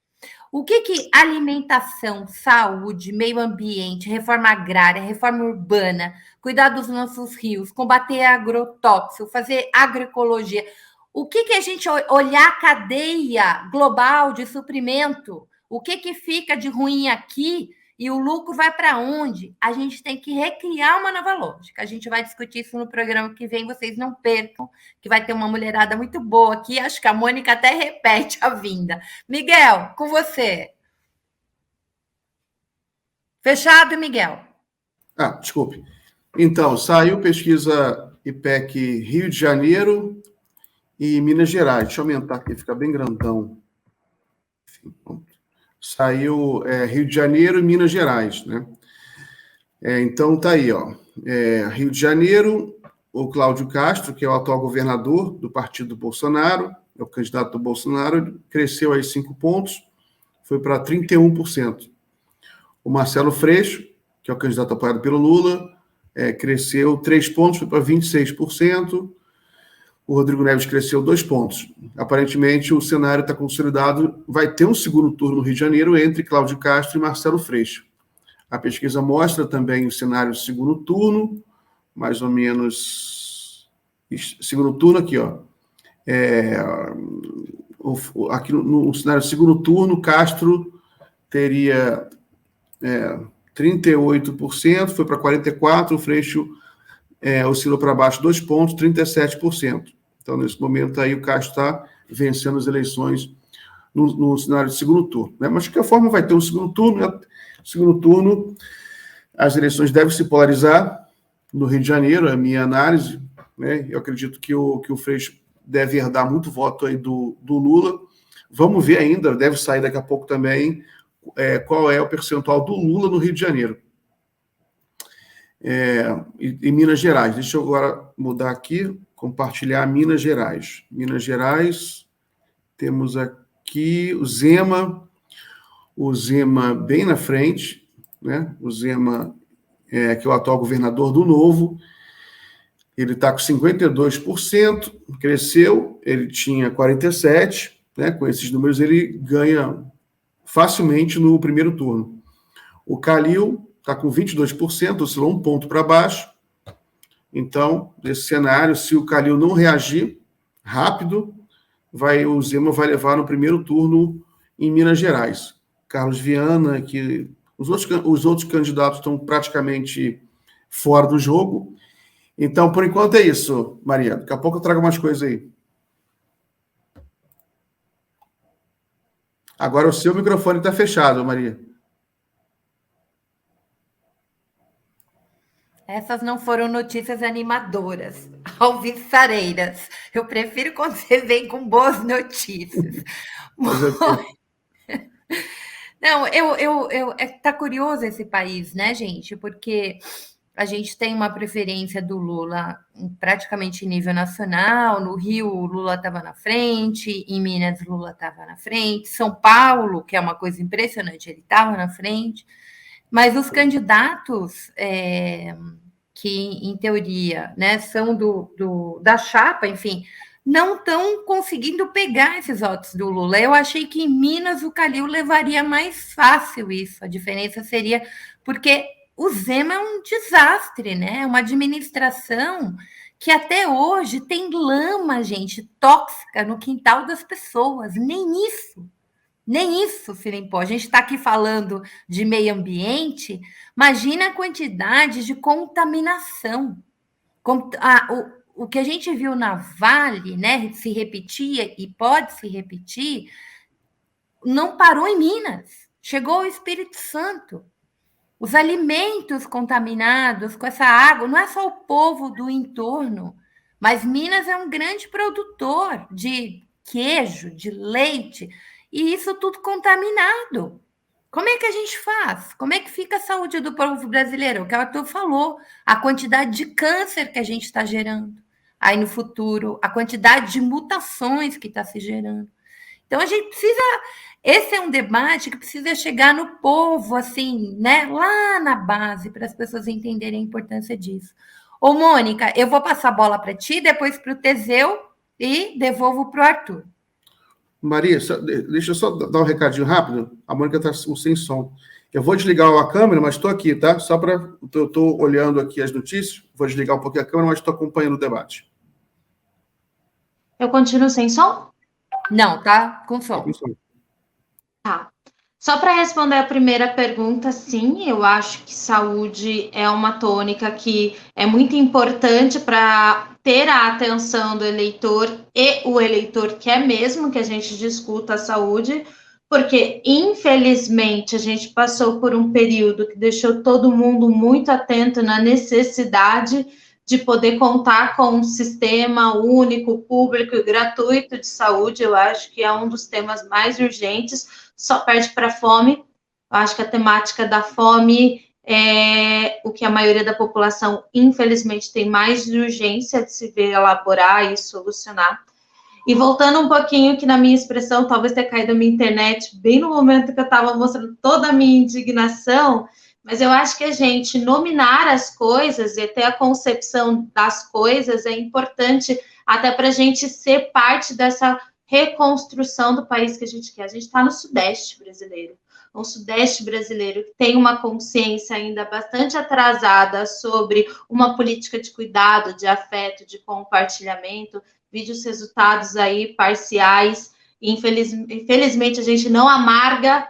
Speaker 1: O que alimentação, saúde, meio ambiente, reforma agrária, reforma urbana, cuidar dos nossos rios, combater agrotóxico, fazer agroecologia, o que a gente olhar a cadeia global de suprimento, o que fica de ruim aqui e o lucro vai para onde? A gente tem que recriar uma nova lógica. A gente vai discutir isso no programa que vem, vocês não percam, que vai ter uma mulherada muito boa aqui. Acho que a Mônica até repete a vinda. Miguel, com você. Fechado, Miguel?
Speaker 2: Desculpe. Então, saiu pesquisa IPEC Rio de Janeiro e Minas Gerais. Deixa eu aumentar aqui, fica bem grandão. Enfim, saiu Rio de Janeiro e Minas Gerais, né? Então, tá aí, ó. Rio de Janeiro, o Cláudio Castro, que é o atual governador do partido do Bolsonaro, é o candidato do Bolsonaro, cresceu aí 5 pontos, foi para 31%. O Marcelo Freixo, que é o candidato apoiado pelo Lula, cresceu 3 pontos, foi para 26%. O Rodrigo Neves cresceu 2 pontos. Aparentemente, o cenário está consolidado. Vai ter um segundo turno no Rio de Janeiro entre Cláudio Castro e Marcelo Freixo. A pesquisa mostra também o cenário segundo turno, mais ou menos... Segundo turno aqui, ó. Aqui no cenário segundo turno, Castro teria 38%, foi para 44%, o Freixo oscilou para baixo 2 pontos, 37%. Então, nesse momento aí, o Castro está vencendo as eleições no cenário de segundo turno, né? Mas, de qualquer forma, vai ter um segundo turno, né? Segundo turno, as eleições devem se polarizar no Rio de Janeiro, é a minha análise, né? Eu acredito que o Freixo deve herdar muito voto aí do Lula. Vamos ver ainda, deve sair daqui a pouco também, qual é o percentual do Lula no Rio de Janeiro. E Minas Gerais. Deixa eu agora mudar aqui, compartilhar Minas Gerais. Minas Gerais, temos aqui o Zema bem na frente, né? O Zema, que é o atual governador do Novo, ele está com 52%, cresceu, ele tinha 47%, né? Com esses números ele ganha facilmente no primeiro turno. O Calil está com 22%, oscilou 1 ponto para baixo. Então, nesse cenário, se o Calil não reagir rápido, o Zema vai levar no primeiro turno em Minas Gerais. Carlos Viana, que os outros candidatos estão praticamente fora do jogo. Então, por enquanto é isso, Maria. Daqui a pouco eu trago mais coisas aí. Agora o seu microfone está fechado, Maria.
Speaker 1: Essas não foram notícias animadoras, alvissareiras. Eu prefiro quando você vem com boas notícias. Não, tá curioso esse país, né, gente? Porque a gente tem uma preferência do Lula praticamente em nível nacional. No Rio, o Lula estava na frente, em Minas, o Lula estava na frente, São Paulo, que é uma coisa impressionante, ele estava na frente. Mas os candidatos que, em teoria, né, são da chapa, enfim, não estão conseguindo pegar esses votos do Lula. Eu achei que em Minas o Calil levaria mais fácil isso. A diferença seria porque o Zema é um desastre, né? É uma administração que até hoje tem lama, gente, tóxica no quintal das pessoas. Nem isso se limpou. A gente está aqui falando de meio ambiente, imagina a quantidade de contaminação. O que a gente viu na Vale, né, se repetia e pode se repetir, não parou em Minas, chegou ao Espírito Santo. Os alimentos contaminados com essa água, não é só o povo do entorno, mas Minas é um grande produtor de queijo, de leite, e isso tudo contaminado. Como é que a gente faz? Como é que fica a saúde do povo brasileiro? O que o Arthur falou, a quantidade de câncer que a gente está gerando aí no futuro, a quantidade de mutações que está se gerando. Então, a gente precisa... Esse é um debate que precisa chegar no povo, assim, né? Lá na base, para as pessoas entenderem a importância disso. Ô, Mônica, eu vou passar a bola para ti, depois para o Teseu e devolvo para o Arthur.
Speaker 2: Maria, deixa eu só dar um recadinho rápido. A Mônica está sem som. Eu vou desligar a câmera, mas estou aqui, tá? Só para... Eu estou olhando aqui as notícias, vou desligar um pouquinho a câmera, mas estou acompanhando o debate.
Speaker 6: Eu continuo sem som?
Speaker 1: Não, tá com som.
Speaker 6: Tá. Só para responder a primeira pergunta, sim, eu acho que saúde é uma tônica que é muito importante para ter a atenção do eleitor, e o eleitor quer mesmo que a gente discuta a saúde, porque, infelizmente, a gente passou por um período que deixou todo mundo muito atento na necessidade de poder contar com um sistema único, público e gratuito de saúde. Eu acho que é um dos temas mais urgentes, só perde para a fome. Eu acho que a temática da fome é o que a maioria da população, infelizmente, tem mais urgência de se ver elaborar e solucionar. E voltando um pouquinho que na minha expressão, talvez tenha caído a minha internet bem no momento que eu estava mostrando toda a minha indignação, mas eu acho que a gente nominar as coisas e ter a concepção das coisas é importante até para a gente ser parte dessa reconstrução do país que a gente quer. A gente está no Sudeste brasileiro, um Sudeste brasileiro que tem uma consciência ainda bastante atrasada sobre uma política de cuidado, de afeto, de compartilhamento. Vide os resultados aí parciais. Infelizmente, a gente não amarga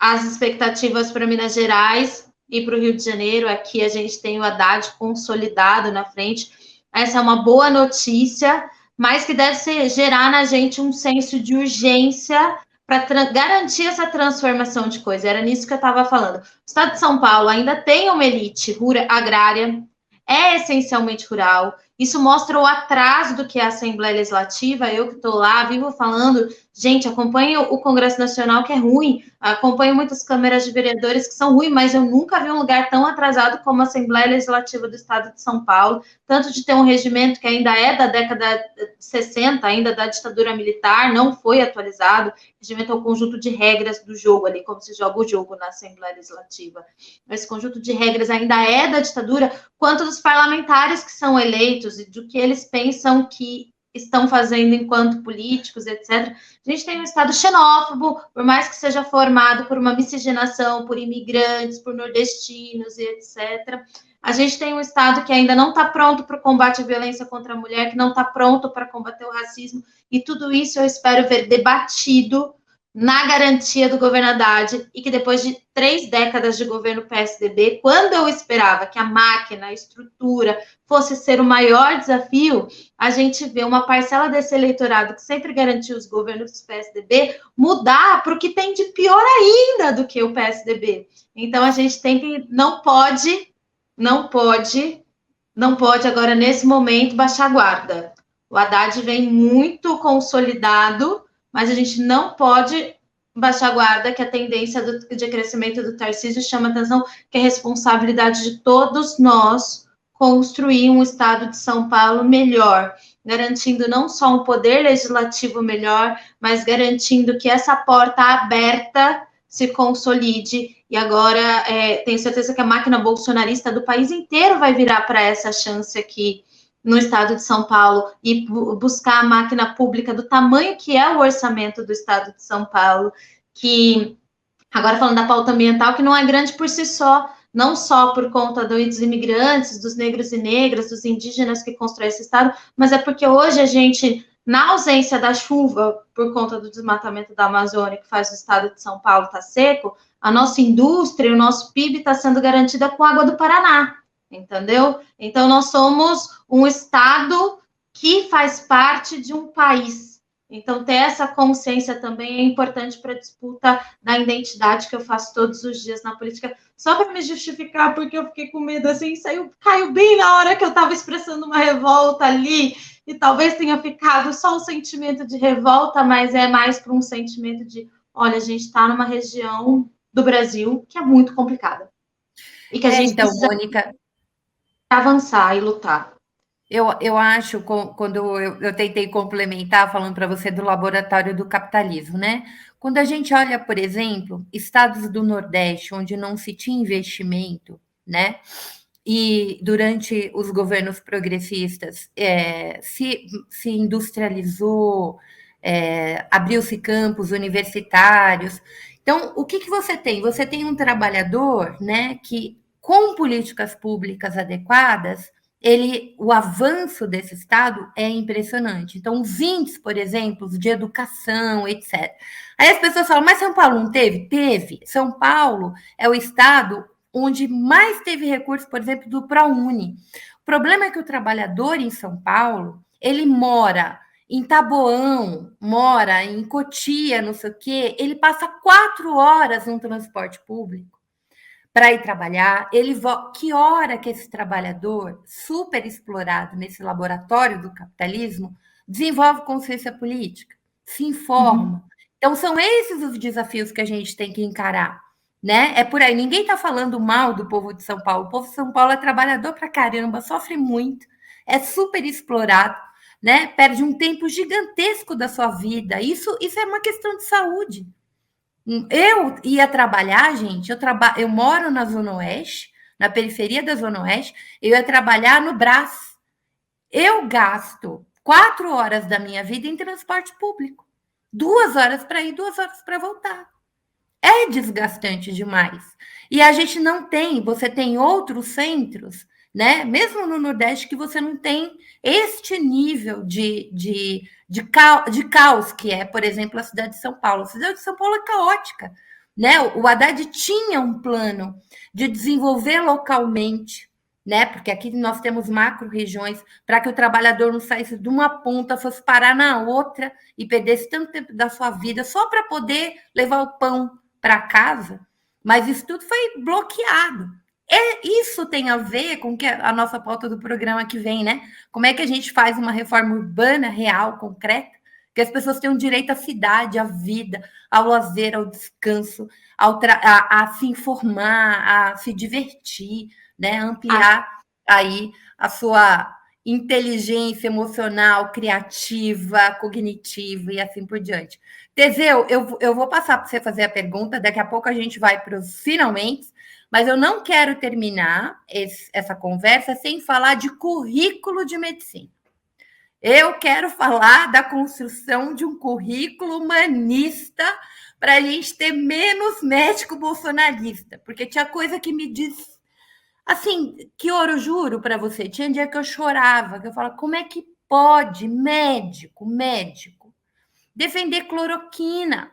Speaker 6: as expectativas para Minas Gerais e para o Rio de Janeiro. Aqui a gente tem o Haddad consolidado na frente. Essa é uma boa notícia, mas que deve gerar na gente um senso de urgência para garantir essa transformação de coisa. Era nisso que eu estava falando. O Estado de São Paulo ainda tem uma elite agrária, é essencialmente rural. Isso mostra o atraso do que é a Assembleia Legislativa. Eu que estou lá, vivo falando, gente, acompanho o Congresso Nacional, que é ruim, acompanho muitas câmeras de vereadores que são ruins, mas eu nunca vi um lugar tão atrasado como a Assembleia Legislativa do Estado de São Paulo, tanto de ter um regimento que ainda é da década de 60, ainda da ditadura militar, não foi atualizado. O regimento é um conjunto de regras do jogo ali, como se joga o jogo na Assembleia Legislativa. Esse conjunto de regras ainda é da ditadura, quanto dos parlamentares que são eleitos e do que eles pensam que estão fazendo enquanto políticos, etc. A gente tem um Estado xenófobo, por mais que seja formado por uma miscigenação, por imigrantes, por nordestinos e etc. A gente tem um Estado que ainda não está pronto para o combate à violência contra a mulher, que não está pronto para combater o racismo, e tudo isso eu espero ver debatido na garantia do governo Haddad, e que depois de 3 décadas de governo PSDB, quando eu esperava que a máquina, a estrutura, fosse ser o maior desafio, a gente vê uma parcela desse eleitorado que sempre garantiu os governos do PSDB mudar para o que tem de pior ainda do que o PSDB. Então a gente tem que, não pode agora nesse momento baixar a guarda. O Haddad vem muito consolidado, mas a gente não pode baixar a guarda, que a tendência de crescimento do Tarcísio chama atenção, que é responsabilidade de todos nós construir um Estado de São Paulo melhor, garantindo não só um poder legislativo melhor, mas garantindo que essa porta aberta se consolide. E agora tenho certeza que a máquina bolsonarista do país inteiro vai virar para essa chance aqui no estado de São Paulo e buscar a máquina pública do tamanho que é o orçamento do estado de São Paulo, que, agora falando da pauta ambiental, que não é grande por si só, não só por conta dos imigrantes, dos negros e negras, dos indígenas que constroem esse estado, mas é porque hoje a gente, na ausência da chuva, por conta do desmatamento da Amazônia, que faz o estado de São Paulo estar seco, a nossa indústria, o nosso PIB está sendo garantida com água do Paraná, entendeu? Então, nós somos um estado que faz parte de um país. Então, ter essa consciência também é importante para a disputa da identidade que eu faço todos os dias na política, só para me justificar, porque eu fiquei com medo, assim, caiu bem na hora que eu estava expressando uma revolta ali, e talvez tenha ficado só um sentimento de revolta, mas é mais para um sentimento de, olha, a gente está numa região do Brasil que é muito complicada. E que a gente
Speaker 1: então,
Speaker 6: precisa
Speaker 1: Mônica,
Speaker 6: avançar e lutar.
Speaker 1: Eu acho, quando eu tentei complementar, falando para você do laboratório do capitalismo, né? Quando a gente olha, por exemplo, estados do Nordeste, onde não se tinha investimento, né? E durante os governos progressistas se industrializou, abriu-se campos universitários. Então, o que você tem? Você tem um trabalhador, né, que com políticas públicas adequadas o avanço desse estado é impressionante. Então, os índices, por exemplo, de educação, etc. Aí as pessoas falam, mas São Paulo não teve? Teve. São Paulo é o estado onde mais teve recursos, por exemplo, do ProUni. O problema é que o trabalhador em São Paulo, ele mora em Taboão, mora em Cotia, não sei o quê, ele passa 4 horas no transporte público para ir trabalhar. Que hora que esse trabalhador, super explorado nesse laboratório do capitalismo, desenvolve consciência política, se informa. Então, são esses os desafios que a gente tem que encarar. Né? É por aí. Ninguém está falando mal do povo de São Paulo. O povo de São Paulo é trabalhador pra caramba, sofre muito, é super explorado, né? Perde um tempo gigantesco da sua vida. Isso é uma questão de saúde. Eu ia trabalhar, gente, eu moro na Zona Oeste, na periferia da Zona Oeste, eu ia trabalhar no Brás. Eu gasto 4 horas da minha vida em transporte público. 2 horas para ir, 2 horas para voltar. É desgastante demais. E a gente não tem, você tem outros centros, né? Mesmo no Nordeste, que você não tem este nível de caos que é, por exemplo, a cidade de São Paulo. A cidade de São Paulo é caótica. Né? O Haddad tinha um plano de desenvolver localmente, né? Porque aqui nós temos macro-regiões, para que o trabalhador não saísse de uma ponta, fosse parar na outra e perdesse tanto tempo da sua vida só para poder levar o pão para casa, mas isso tudo foi bloqueado. Isso tem a ver com que a nossa pauta do programa que vem, né? Como é que a gente faz uma reforma urbana real, concreta, que as pessoas tenham direito à cidade, à vida, ao lazer, ao descanso, a se informar, a se divertir, né? Ampliar aí a sua inteligência emocional, criativa, cognitiva e assim por diante. Teseu, eu vou passar para você fazer a pergunta, daqui a pouco a gente vai para os finalmente, mas eu não quero terminar essa conversa sem falar de currículo de medicina. Eu quero falar da construção de um currículo humanista para a gente ter menos médico bolsonarista, porque tinha coisa que me diz assim, que eu juro para você, tinha dia que eu chorava, que eu falava, como é que pode médico, defender cloroquina?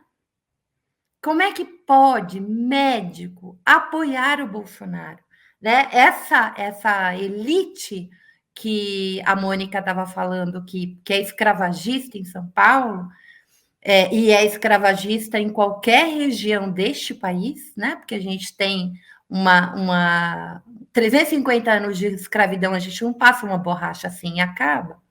Speaker 1: Como é que pode médico apoiar o Bolsonaro? Né? Essa elite que a Mônica estava falando, que é escravagista em São Paulo, e é escravagista em qualquer região deste país, né? Porque a gente tem uma 350 anos de escravidão, a gente não passa uma borracha assim e acaba.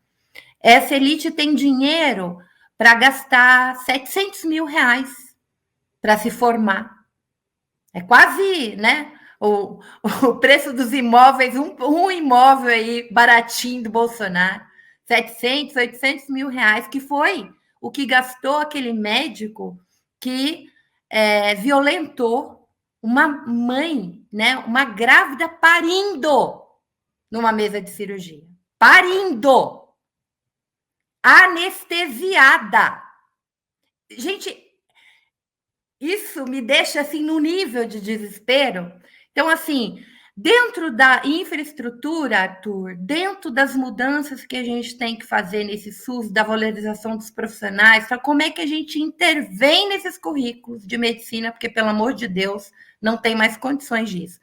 Speaker 1: Essa elite tem dinheiro para gastar 700 mil reais para se formar. É quase, né? O preço dos imóveis, um imóvel aí baratinho do Bolsonaro, 700, 800 mil reais, que foi o que gastou aquele médico que violentou uma mãe, né? Uma grávida parindo numa mesa de cirurgia. Parindo! Anestesiada! Gente, isso me deixa assim no nível de desespero. Então, assim, dentro da infraestrutura, Arthur, dentro das mudanças que a gente tem que fazer nesse SUS, da valorização dos profissionais, então, como é que a gente intervém nesses currículos de medicina, porque, pelo amor de Deus, não tem mais condições disso.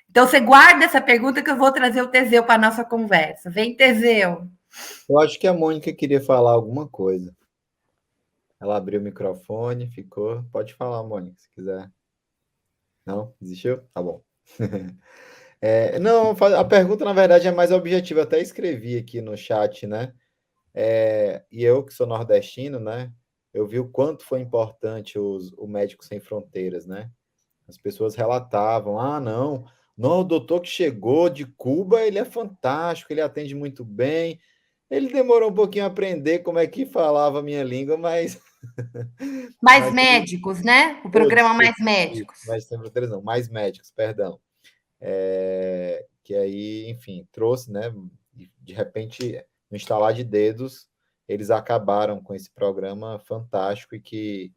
Speaker 1: Então, você guarda essa pergunta que eu vou trazer o Teseu para a nossa conversa. Vem, Teseu.
Speaker 4: Eu acho que a Mônica queria falar alguma coisa. Ela abriu o microfone, ficou. Pode falar, Mônica, se quiser. Não? Desistiu? Tá bom. Não, a pergunta, na verdade, é mais objetiva. Eu até escrevi aqui no chat, né? E eu, que sou nordestino, né? Eu vi o quanto foi importante o Médicos Sem Fronteiras, né? As pessoas relatavam, não, o doutor que chegou de Cuba, ele é fantástico, ele atende muito bem. Ele demorou um pouquinho a aprender como é que falava a minha língua, mas...
Speaker 1: Mais médicos, né? O programa Mais Médicos.
Speaker 4: Mais Sem Fronteiras não, Mais Médicos, perdão. Que aí, enfim, trouxe, né? De repente, no estalar de dedos, eles acabaram com esse programa fantástico e que,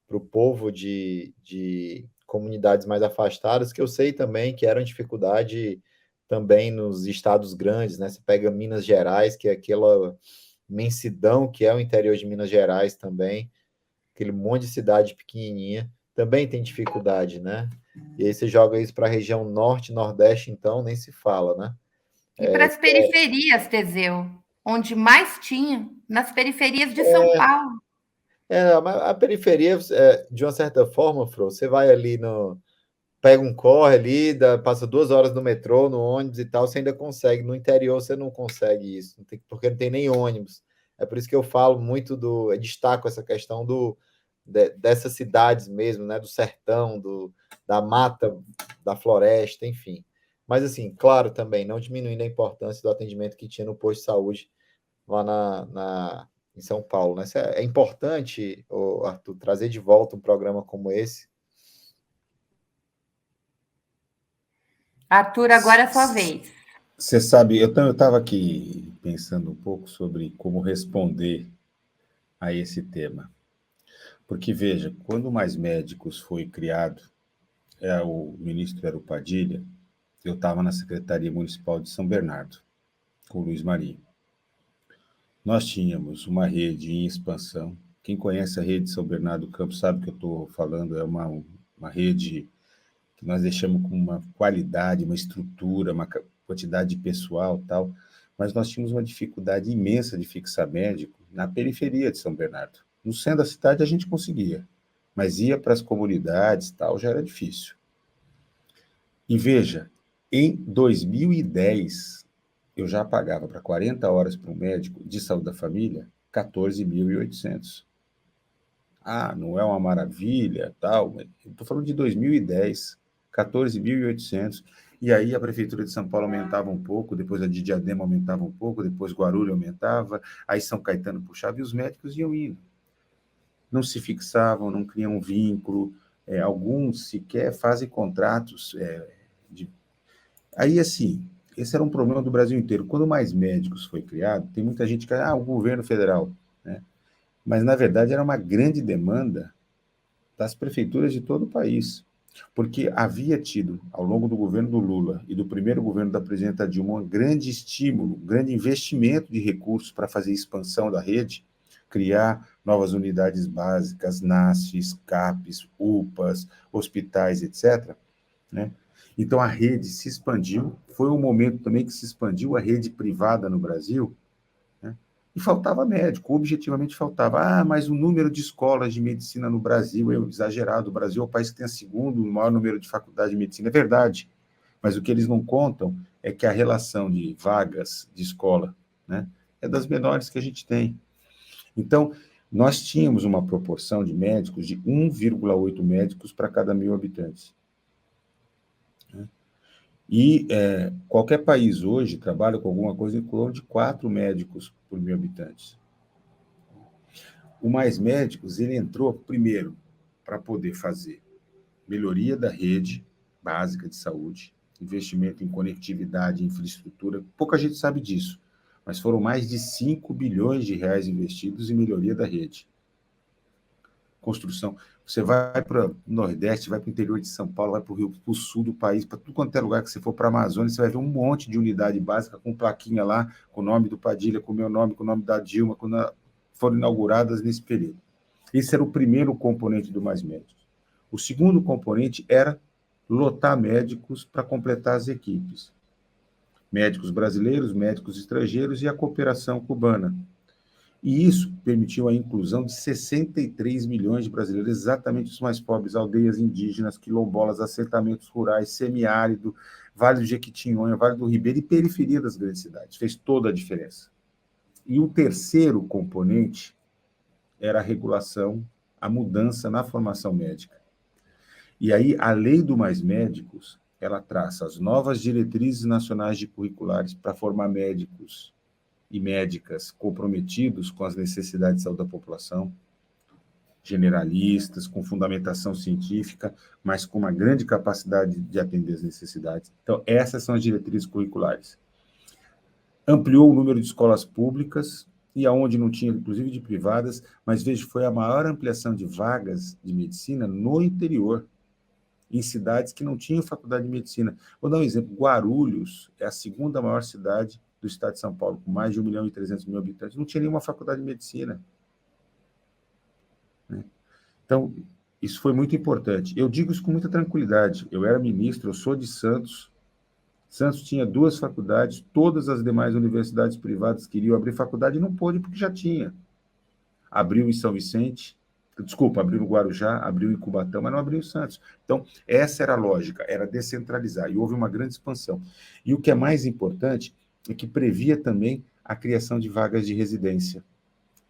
Speaker 4: para o povo de comunidades mais afastadas, que eu sei também que era uma dificuldade também nos estados grandes, né? Você pega Minas Gerais, que é aquela imensidão que é o interior de Minas Gerais também, aquele monte de cidade pequenininha, também tem dificuldade, né? E aí você joga isso para a região norte, nordeste, então nem se fala, né?
Speaker 1: E para as periferias, Teseu, onde mais tinha, nas periferias de São Paulo.
Speaker 4: A periferia, de uma certa forma, Fro, você vai ali no. Pega um corre ali, passa 2 horas no metrô, no ônibus e tal, você ainda consegue. No interior você não consegue isso, porque não tem nem ônibus. É por isso que eu falo muito eu destaco essa questão dessas cidades mesmo, né? Do sertão, da mata, da floresta, enfim. Mas, assim, claro também, não diminuindo a importância do atendimento que tinha no posto de saúde lá em São Paulo, né? É importante, Arthur, trazer de volta um programa como esse.
Speaker 1: Arthur, agora é a sua vez.
Speaker 5: Você sabe, eu estava aqui pensando um pouco sobre como responder a esse tema. Porque, veja, quando o Mais Médicos foi criado, o ministro era o Padilha, eu estava na Secretaria Municipal de São Bernardo, com o Luiz Marinho. Nós tínhamos uma rede em expansão. Quem conhece a rede de São Bernardo do Campo sabe o que eu estou falando, é uma rede que nós deixamos com uma qualidade, uma estrutura, uma quantidade de pessoal e tal, mas nós tínhamos uma dificuldade imensa de fixar médico na periferia de São Bernardo. No centro da cidade a gente conseguia, mas ia para as comunidades e tal, já era difícil. E veja, em 2010, eu já pagava para 40 horas para um médico de saúde da família, 14.800. Ah, não é uma maravilha, tal, eu estou falando de 2010, 14.800, e aí a Prefeitura de São Paulo aumentava um pouco, depois a de Diadema aumentava um pouco, depois Guarulhos aumentava, aí São Caetano puxava, e os médicos iam indo. Não se fixavam, não criam vínculo, alguns sequer fazem contratos. Aí, assim, esse era um problema do Brasil inteiro. Quando Mais Médicos foi criado, tem muita gente que o governo federal, né? Mas, na verdade, era uma grande demanda das prefeituras de todo o país, porque havia tido, ao longo do governo do Lula e do primeiro governo da presidenta Dilma, um grande estímulo, um grande investimento de recursos para fazer expansão da rede, criar novas unidades básicas, NASFs, CAPs, UPAs, hospitais, etc., né? Então, a rede se expandiu, foi um momento também que se expandiu a rede privada no Brasil, né? E faltava médico, objetivamente faltava. Mas o número de escolas de medicina no Brasil é exagerado, o Brasil é o país que tem o segundo maior número de faculdades de medicina, é verdade, mas o que eles não contam é que a relação de vagas de escola, né, é das menores que a gente tem. Então, nós tínhamos uma proporção de médicos de 1,8 médicos para cada 1.000 habitantes. E qualquer país hoje trabalha com alguma coisa em torno de 4 médicos por 1.000 habitantes. O Mais Médicos, ele entrou primeiro para poder fazer melhoria da rede básica de saúde, investimento em conectividade, infraestrutura, pouca gente sabe disso, mas foram mais de 5 bilhões de reais investidos em melhoria da rede. Construção. Você vai para o Nordeste, vai para o interior de São Paulo, vai para o Rio, para o sul do país, para tudo quanto é lugar que você for para a Amazônia, você vai ver um monte de unidade básica com plaquinha lá, com o nome do Padilha, com o meu nome, com o nome da Dilma, quando foram inauguradas nesse período. Esse era o primeiro componente do Mais Médicos. O segundo componente era lotar médicos para completar as equipes. Médicos brasileiros, médicos estrangeiros e a cooperação cubana. E isso permitiu a inclusão de 63 milhões de brasileiros, exatamente os mais pobres, aldeias indígenas, quilombolas, assentamentos rurais, semiárido, Vale do Jequitinhonha, Vale do Ribeira e periferia das grandes cidades. Fez toda a diferença. E o terceiro componente era a regulação, a mudança na formação médica. E aí, a Lei do Mais Médicos, ela traça as novas diretrizes nacionais de curriculares para formar médicos e médicas comprometidos com as necessidades de saúde da população, generalistas, com fundamentação científica, mas com uma grande capacidade de atender as necessidades. Então, essas são as diretrizes curriculares. Ampliou o número de escolas públicas, e aonde não tinha, inclusive de privadas, mas veja, foi a maior ampliação de vagas de medicina no interior. em cidades que não tinham faculdade de medicina. Vou dar um exemplo. Guarulhos é a segunda maior cidade do estado de São Paulo, com mais de 1.300.000 habitantes. Não tinha nenhuma faculdade de medicina. Né? Então, isso foi muito importante. Eu digo isso com muita tranquilidade. Eu era ministro, eu sou de Santos. Santos tinha 2 faculdades, todas as demais universidades privadas queriam abrir faculdade e não pôde porque já tinha. Abriu em São Vicente, abriu no Guarujá, abriu em Cubatão, mas não abriu em Santos. Então, essa era a lógica, era descentralizar, e houve uma grande expansão. E o que é mais importante é que previa também a criação de vagas de residência.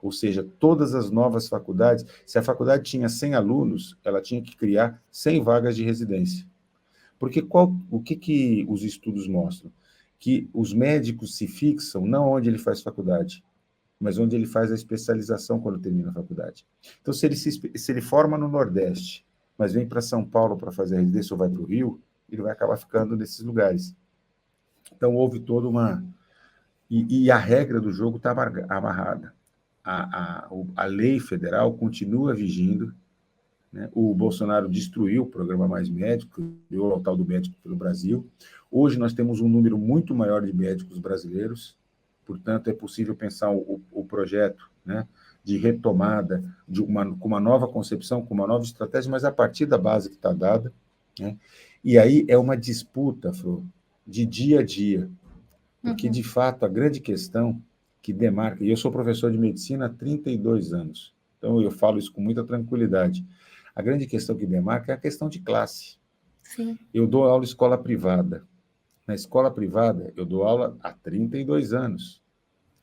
Speaker 5: Ou seja, todas as novas faculdades, se a faculdade tinha 100 alunos, ela tinha que criar 100 vagas de residência. Porque o que os estudos mostram? Que os médicos se fixam não onde ele faz faculdade, mas onde ele faz a especialização quando termina a faculdade. Então, se ele forma no Nordeste, mas vem para São Paulo para fazer a residência ou vai para o Rio, ele vai acabar ficando nesses lugares. Então, houve toda uma... E a regra do jogo está amarrada. A lei federal continua vigindo, né? O Bolsonaro destruiu o programa Mais Médico, criou o tal do médico pelo Brasil. Hoje nós temos um número muito maior de médicos brasileiros, portanto, é possível pensar o projeto, né, de retomada, com uma nova concepção, com uma nova estratégia, mas a partir da base que está dada. Né? E aí é uma disputa, Flor, de dia a dia, porque, de fato, a grande questão que demarca, e eu sou professor de medicina há 32 anos, então eu falo isso com muita tranquilidade, a grande questão que demarca é a questão de classe.
Speaker 1: Sim.
Speaker 5: Eu dou aula em escola privada. Na escola privada, eu dou aula há 32 anos.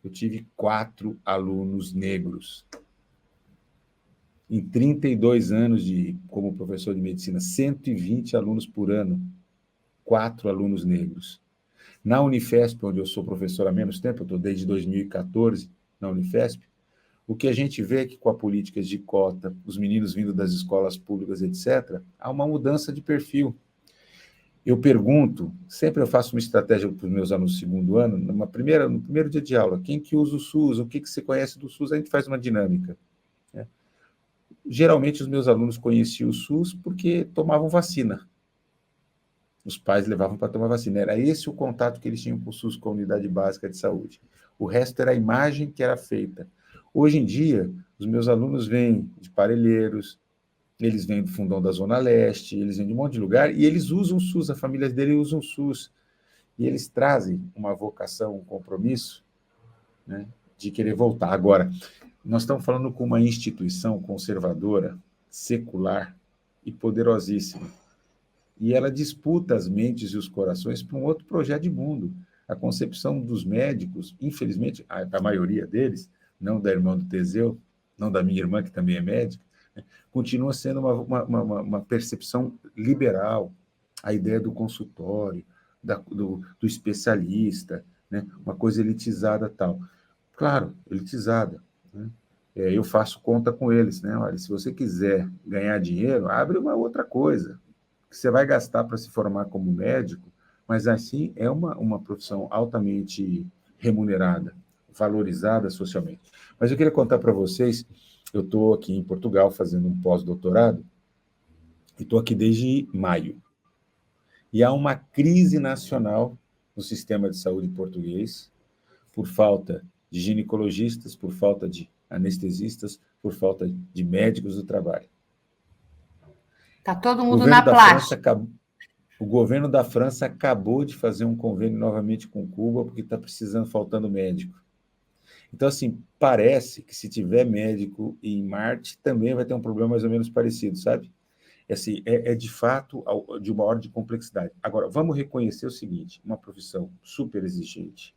Speaker 5: Eu tive 4 alunos negros. Em 32 anos como professor de medicina, 120 alunos por ano, 4 alunos negros. Na Unifesp, onde eu sou professor há menos tempo, eu estou desde 2014 na Unifesp, o que a gente vê é que com a política de cota, os meninos vindo das escolas públicas, etc., há uma mudança de perfil. Eu pergunto, sempre eu faço uma estratégia para os meus alunos do segundo ano, no primeiro dia de aula, quem que usa o SUS, o que você conhece do SUS, a gente faz uma dinâmica. Né? Geralmente os meus alunos conheciam o SUS porque tomavam vacina. Os pais levavam para tomar vacina. Era esse o contato que eles tinham com o SUS, com a unidade básica de saúde. O resto era a imagem que era feita. Hoje em dia, os meus alunos vêm de Parelheiros, eles vêm do Fundão da Zona Leste, eles vêm de um monte de lugar, e eles usam o SUS, a família deles usam o SUS. E eles trazem uma vocação, um compromisso, né, de querer voltar. Agora, nós estamos falando com uma instituição conservadora, secular e poderosíssima. E ela disputa as mentes e os corações para um outro projeto de mundo. A concepção dos médicos, infelizmente, a maioria deles, não da irmã do Teseu, não da minha irmã, que também é médica, né, continua sendo uma percepção liberal, a ideia do consultório, do especialista, né, uma coisa elitizada tal. Claro, elitizada. Né? Eu faço conta com eles. Né? Olha, se você quiser ganhar dinheiro, abre uma outra coisa, que você vai gastar para se formar como médico, mas assim é uma profissão altamente remunerada, valorizada socialmente. Mas eu queria contar para vocês, eu estou aqui em Portugal fazendo um pós-doutorado, e estou aqui desde maio. E há uma crise nacional no sistema de saúde português, por falta de ginecologistas, por falta de anestesistas, por falta de médicos do trabalho.
Speaker 1: Está todo mundo na plástica.
Speaker 5: O governo da França acabou de fazer um convênio novamente com Cuba, porque está faltando médico. Então, assim, parece que se tiver médico em Marte, também vai ter um problema mais ou menos parecido, sabe? Assim, é de fato de uma ordem de complexidade. Agora, vamos reconhecer o seguinte, uma profissão super exigente,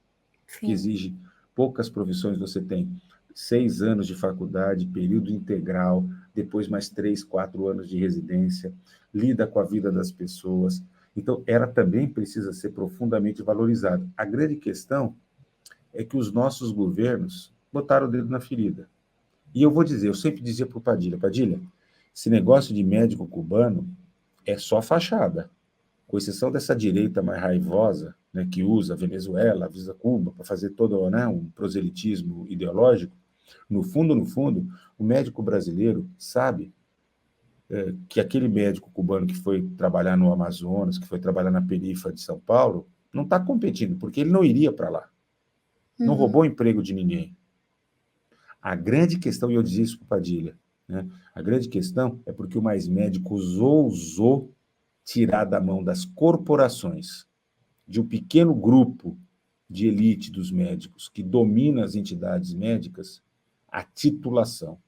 Speaker 5: que exige poucas profissões, você tem 6 anos de faculdade, período integral, depois mais 3, 4 anos de residência, lida com a vida das pessoas. Então, ela também precisa ser profundamente valorizada. A grande questão é que os nossos governos botaram o dedo na ferida. E eu vou dizer, eu sempre dizia para o Padilha, esse negócio de médico cubano é só fachada, com exceção dessa direita mais raivosa, né, que usa a Venezuela, avisa Cuba, para fazer todo, né, um proselitismo ideológico. No fundo, o médico brasileiro sabe que aquele médico cubano que foi trabalhar no Amazonas, que foi trabalhar na periferia de São Paulo, não está competindo, porque ele não iria para lá. Não roubou o emprego de ninguém. A grande questão, e eu disse isso para o Padilha, né? A grande questão é porque o Mais Médicos ousou tirar da mão das corporações, de um pequeno grupo de elite dos médicos que domina as entidades médicas, a titulação,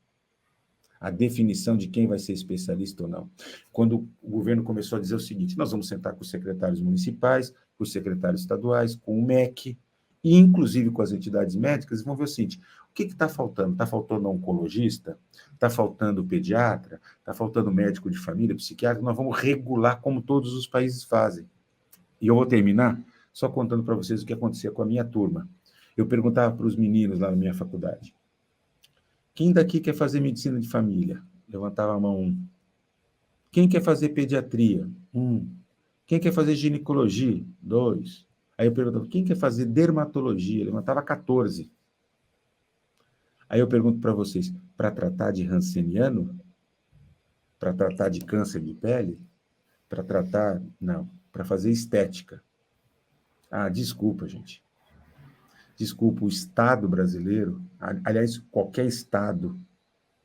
Speaker 5: a definição de quem vai ser especialista ou não. Quando o governo começou a dizer o seguinte, nós vamos sentar com os secretários municipais, com os secretários estaduais, com o MEC, e inclusive com as entidades médicas, e vão ver o seguinte, o que está faltando? Está faltando oncologista? Está faltando pediatra? Está faltando médico de família, psiquiatra? Nós vamos regular como todos os países fazem. E eu vou terminar só contando para vocês o que acontecia com a minha turma. Eu perguntava para os meninos lá na minha faculdade, quem daqui quer fazer medicina de família? Levantava a mão 1. Quem quer fazer pediatria? 1. Quem quer fazer ginecologia? 2. Aí eu perguntava, quem quer fazer dermatologia? Levantava 14. Aí eu pergunto para vocês, para tratar de ranceniano? Para tratar de câncer de pele? Para tratar... Não, para fazer estética. Ah, desculpa, gente. Desculpa, o Estado brasileiro, aliás, qualquer Estado,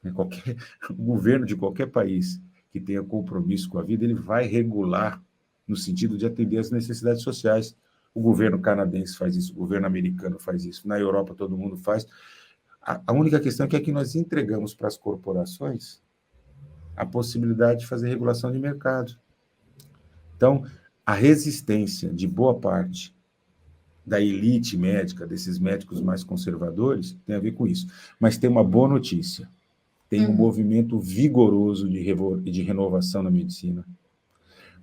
Speaker 5: né, qualquer governo de qualquer país que tenha compromisso com a vida, ele vai regular no sentido de atender às necessidades sociais. O governo canadense faz isso, o governo americano faz isso, na Europa todo mundo faz. A única questão é que aqui nós entregamos para as corporações a possibilidade de fazer regulação de mercado. Então, a resistência de boa parte da elite médica, desses médicos mais conservadores, tem a ver com isso. Mas tem uma boa notícia. Tem um movimento vigoroso de renovação na medicina.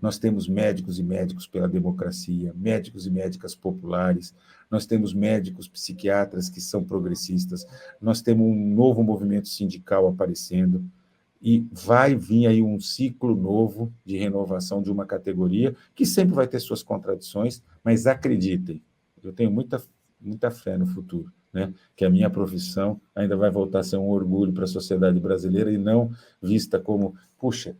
Speaker 5: Nós temos médicos e médicos pela democracia, médicos e médicas populares, nós temos médicos psiquiatras que são progressistas, nós temos um novo movimento sindical aparecendo, e vai vir aí um ciclo novo de renovação de uma categoria, que sempre vai ter suas contradições, mas acreditem, eu tenho muita fé no futuro, né? Que a minha profissão ainda vai voltar a ser um orgulho para a sociedade brasileira e não vista como, puxa,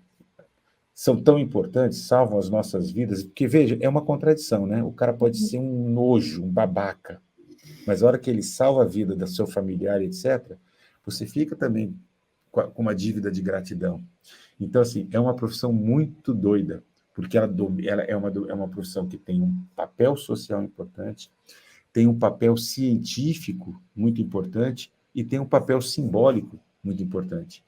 Speaker 5: são tão importantes, salvam as nossas vidas, porque, veja, é uma contradição, né? O cara pode ser um nojo, um babaca, mas a hora que ele salva a vida do seu familiar, etc., você fica também com uma dívida de gratidão. Então, assim, é uma profissão muito doida, porque ela é uma profissão que tem um papel social importante, tem um papel científico muito importante e tem um papel simbólico muito importante,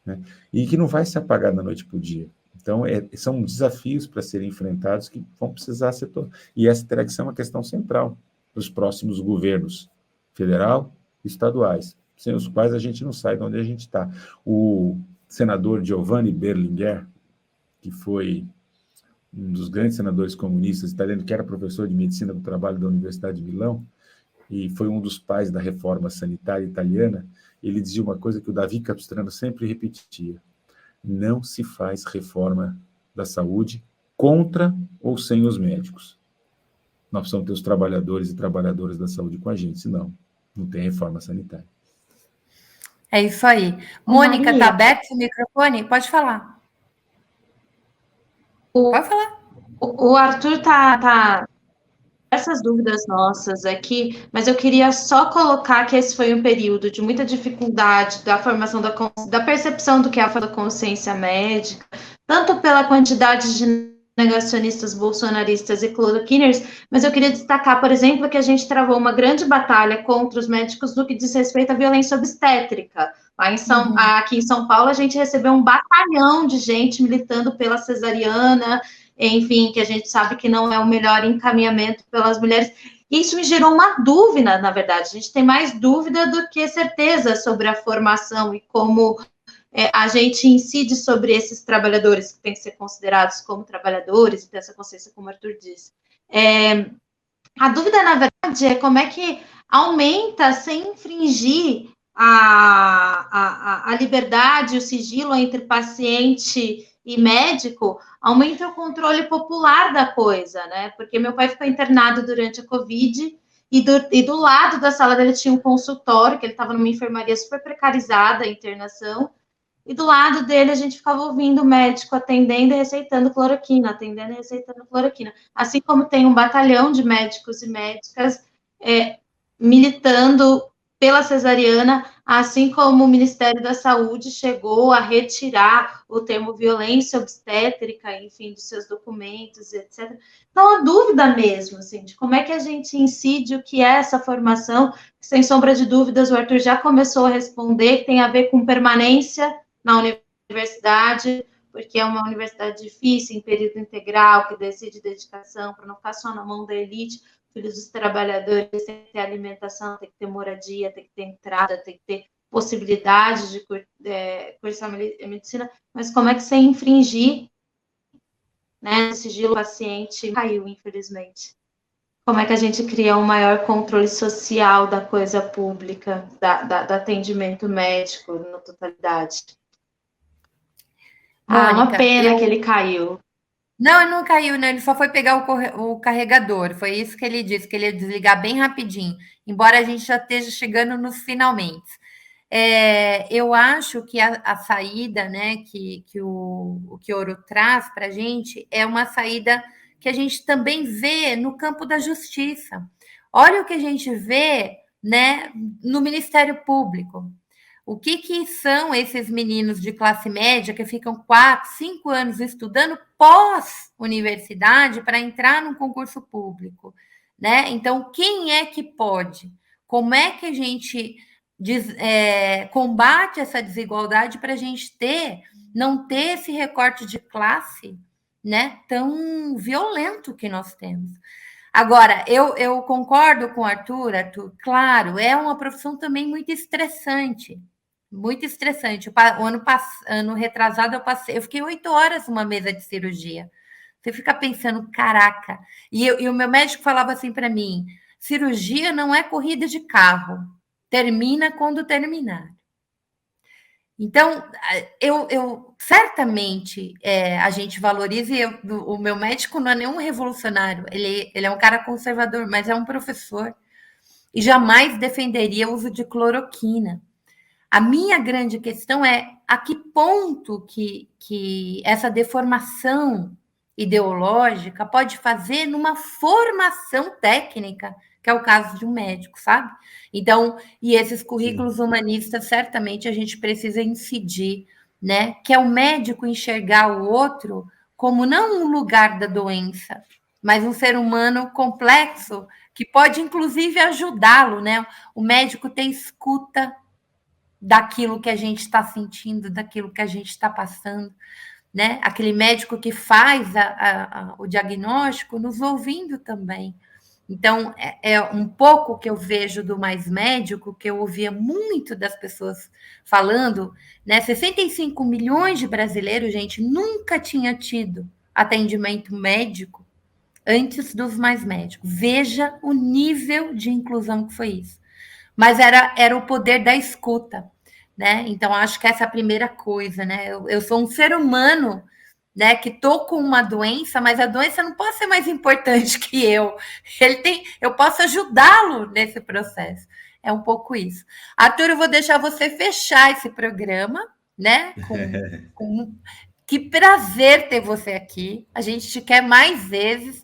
Speaker 5: né? E que não vai se apagar da noite para o dia. Então, são desafios para serem enfrentados que vão precisar ser... E essa terá que ser uma questão central dos próximos governos federal e estaduais, sem os quais a gente não sai de onde a gente está. O senador Giovanni Berlinguer, que foi um dos grandes senadores comunistas italianos, que era professor de medicina do trabalho da Universidade de Milão, e foi um dos pais da reforma sanitária italiana, ele dizia uma coisa que o Davi Capistrano sempre repetia: não se faz reforma da saúde contra ou sem os médicos. Nós precisamos ter os trabalhadores e trabalhadoras da saúde com a gente, senão não tem reforma sanitária.
Speaker 1: É isso aí. Mônica, está aberto o microfone? Pode falar. Pode falar.
Speaker 6: O Arthur tá essas dúvidas nossas aqui, mas eu queria só colocar que esse foi um período de muita dificuldade da formação da percepção do que é a falta da consciência médica, tanto pela quantidade de negacionistas bolsonaristas e cloroquiners, mas eu queria destacar, por exemplo, que a gente travou uma grande batalha contra os médicos no que diz respeito à violência obstétrica. Aqui em São Paulo, a gente recebeu um batalhão de gente militando pela cesariana, enfim, que a gente sabe que não é o melhor encaminhamento pelas mulheres. E isso me gerou uma dúvida, na verdade. A gente tem mais dúvida do que certeza sobre a formação e como a gente incide sobre esses trabalhadores que têm que ser considerados como trabalhadores e ter essa consciência, como o Arthur disse. A dúvida, na verdade, é como é que aumenta sem infringir a liberdade, o sigilo entre paciente e médico, aumenta o controle popular da coisa, né? Porque meu pai ficou internado durante a Covid e do lado da sala dele tinha um consultório, que ele estava numa enfermaria super precarizada, a internação, e do lado dele a gente ficava ouvindo o médico atendendo e receitando cloroquina, atendendo e receitando cloroquina. Assim como tem um batalhão de médicos e médicas militando pela cesariana, assim como o Ministério da Saúde chegou a retirar o termo violência obstétrica, enfim, dos seus documentos, etc. Então, a dúvida mesmo, assim, de como é que a gente incide o que é essa formação, sem sombra de dúvidas, o Arthur já começou a responder, que tem a ver com permanência na universidade, porque é uma universidade difícil, em período integral, que decide dedicação, para não ficar só na mão da elite. Filhos dos trabalhadores tem que ter alimentação, tem que ter moradia, tem que ter entrada, tem que ter possibilidade de cursar medicina, mas como é que você infringir, né, o sigilo do paciente caiu, infelizmente. Como é que a gente cria um maior controle social da coisa pública, do atendimento médico na totalidade?
Speaker 1: Mônica,
Speaker 6: uma pena que ele caiu.
Speaker 1: Não, ele não caiu, né? Ele só foi pegar o carregador. Foi isso que ele disse, que ele ia desligar bem rapidinho, embora a gente já esteja chegando nos finalmente. Eu acho que a saída, né, que o Kioro traz para a gente é uma saída que a gente também vê no campo da justiça. Olha o que a gente vê, né, no Ministério Público. O que são esses meninos de classe média que ficam 4, 5 anos estudando pós-universidade para entrar num concurso público, né? Então, quem é que pode? Como é que a gente combate essa desigualdade para a gente não ter esse recorte de classe, né, tão violento que nós temos? Agora, eu concordo com o Arthur, claro, é uma profissão também muito estressante. Muito estressante. Ano retrasado, eu fiquei 8 horas numa mesa de cirurgia. Você fica pensando, caraca. E o meu médico falava assim para mim: cirurgia não é corrida de carro, termina quando terminar. Então, eu certamente a gente valoriza, e o meu médico não é nenhum revolucionário, ele é um cara conservador, mas é um professor, e jamais defenderia o uso de cloroquina. A minha grande questão é a que ponto que essa deformação ideológica pode fazer numa formação técnica, que é o caso de um médico, sabe? Então, e esses currículos humanistas, certamente a gente precisa incidir, né? Que é o médico enxergar o outro como não um lugar da doença, mas um ser humano complexo que pode, inclusive, ajudá-lo, né? O médico tem escuta daquilo que a gente está sentindo, daquilo que a gente está passando, né? Aquele médico que faz o diagnóstico nos ouvindo também. Então, é um pouco que eu vejo do Mais Médico, que eu ouvia muito das pessoas falando, né? 65 milhões de brasileiros, gente, nunca tinha tido atendimento médico antes dos Mais Médicos. Veja o nível de inclusão que foi isso. Mas era o poder da escuta, né? Então, acho que essa é a primeira coisa, né? Eu sou um ser humano, né, que estou com uma doença, mas a doença não pode ser mais importante que eu. Eu posso ajudá-lo nesse processo. É um pouco isso. Arthur, eu vou deixar você fechar esse programa, né? Que prazer ter você aqui. A gente te quer mais vezes.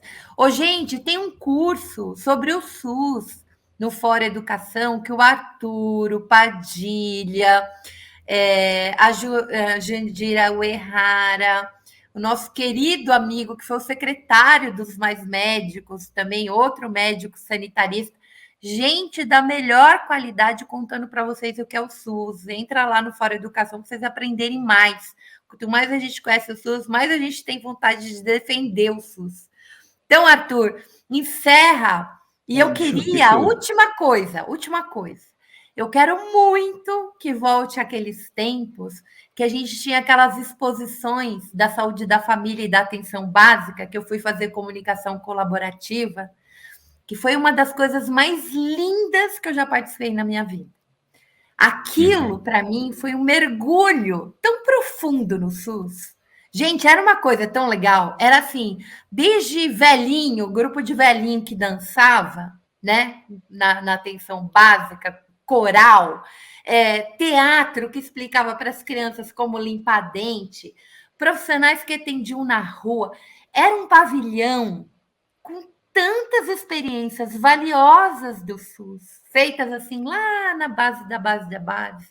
Speaker 1: Gente, tem um curso sobre o SUS no Fora Educação, que o Arthur, o Padilha, a Jandira Uehara, o nosso querido amigo, que foi o secretário dos Mais Médicos, também outro médico sanitarista, gente da melhor qualidade contando para vocês o que é o SUS. Entra lá no Fora Educação para vocês aprenderem mais. Quanto mais a gente conhece o SUS, mais a gente tem vontade de defender o SUS. Então, Arthur, encerra. E eu queria, última coisa. Eu quero muito que volte aqueles tempos que a gente tinha aquelas exposições da saúde da família e da atenção básica, que eu fui fazer comunicação colaborativa, que foi uma das coisas mais lindas que eu já participei na minha vida. Aquilo, para mim, foi um mergulho tão profundo no SUS. Gente, era uma coisa tão legal. Era assim, desde velhinho, grupo de velhinho que dançava, né, na atenção básica, coral, teatro que explicava para as crianças como limpar dente, profissionais que atendiam na rua. Era um pavilhão com tantas experiências valiosas do SUS, feitas assim lá na base da base da base,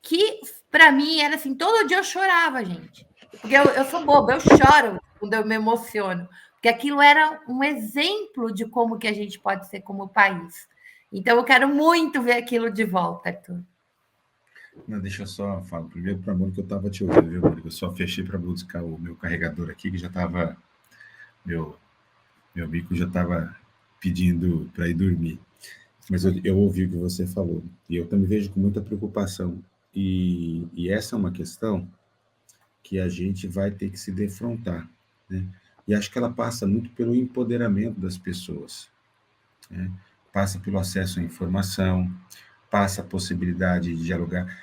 Speaker 1: que para mim era assim, todo dia eu chorava, gente. Porque eu sou boba, eu choro quando eu me emociono, porque aquilo era um exemplo de como que a gente pode ser como país. Então eu quero muito ver aquilo de volta, Arthur.
Speaker 5: Não, deixa eu só falar primeiro para a Mônica, eu estava te ouvindo, viu, Mônica? Eu só fechei para buscar o meu carregador aqui, que já estava. Meu bico já estava pedindo para ir dormir. Mas eu ouvi o que você falou, e eu também vejo com muita preocupação. E essa é uma questão que a gente vai ter que se defrontar, né? E acho que ela passa muito pelo empoderamento das pessoas, né? Passa pelo acesso à informação, passa a possibilidade de dialogar,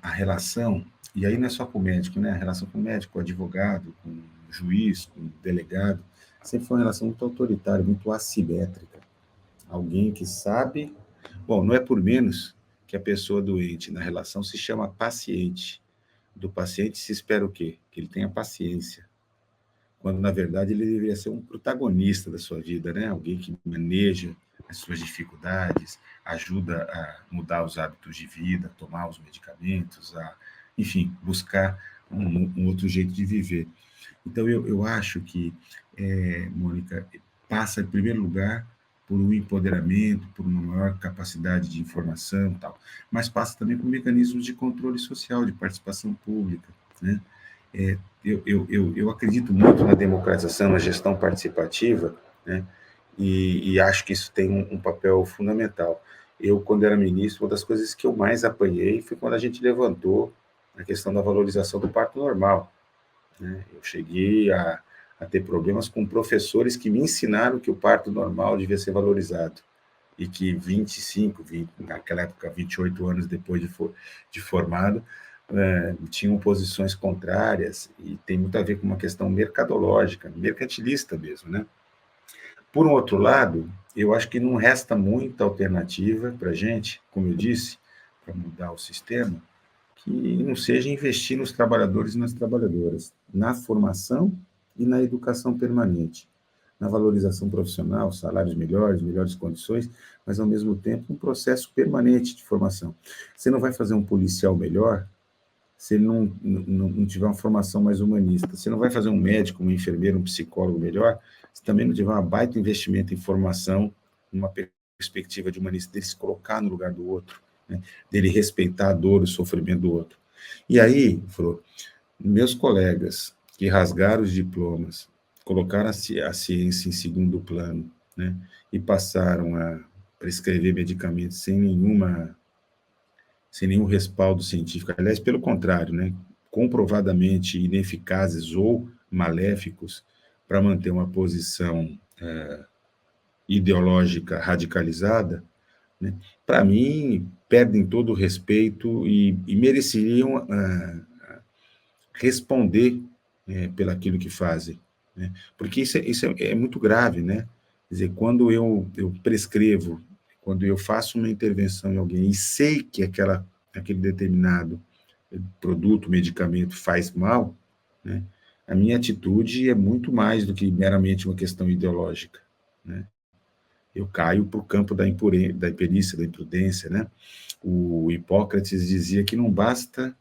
Speaker 5: a relação, e aí não é só com o médico, né? A relação com o médico, com o advogado, com o juiz, com o delegado, sempre foi uma relação muito autoritária, muito assimétrica. Alguém que sabe... Bom, não é por menos que a pessoa doente na relação se chama paciente. Do paciente se espera o quê? Que ele tenha paciência. Quando, na verdade, ele deveria ser um protagonista da sua vida, né? Alguém que maneja as suas dificuldades, ajuda a mudar os hábitos de vida, tomar os medicamentos, enfim, buscar um outro jeito de viver. Então, eu acho que, Mônica, passa, em primeiro lugar, por um empoderamento, por uma maior capacidade de informação e tal, mas passa também por mecanismos de controle social, de participação pública, né? Eu acredito muito na democratização, na gestão participativa, né? E acho que isso tem um papel fundamental. Eu, quando era ministro, uma das coisas que eu mais apanhei foi quando a gente levantou a questão da valorização do parto normal, né? Eu cheguei a ter problemas com professores que me ensinaram que o parto normal devia ser valorizado, e que 20, naquela época, 28 anos depois de formado, tinham posições contrárias, e tem muito a ver com uma questão mercadológica, mercantilista mesmo, né? Por um outro lado, eu acho que não resta muita alternativa para a gente, como eu disse, para mudar o sistema, que não seja investir nos trabalhadores e nas trabalhadoras, na formação e na educação permanente, na valorização profissional, salários melhores, melhores condições, mas, ao mesmo tempo, um processo permanente de formação. Você não vai fazer um policial melhor se ele não tiver uma formação mais humanista. Você não vai fazer um médico, um enfermeiro, um psicólogo melhor se também não tiver um baita investimento em formação, uma perspectiva de humanista, dele se colocar no lugar do outro, né? Dele respeitar a dor e o sofrimento do outro. E aí, Flor, meus colegas que rasgaram os diplomas, colocaram a ciência em segundo plano, né? E passaram a prescrever medicamentos sem nenhum respaldo científico, aliás, pelo contrário, né? Comprovadamente ineficazes ou maléficos para manter uma posição ideológica radicalizada, né? Para mim, perdem todo o respeito e mereceriam responder pelaquilo que fazem, né? Porque isso é muito grave, né? Quer dizer, quando eu prescrevo, quando eu faço uma intervenção em alguém e sei que aquele determinado produto, medicamento faz mal, né? A minha atitude é muito mais do que meramente uma questão ideológica, né? Eu caio para o campo da imperícia, da imprudência, né? O Hipócrates dizia que não basta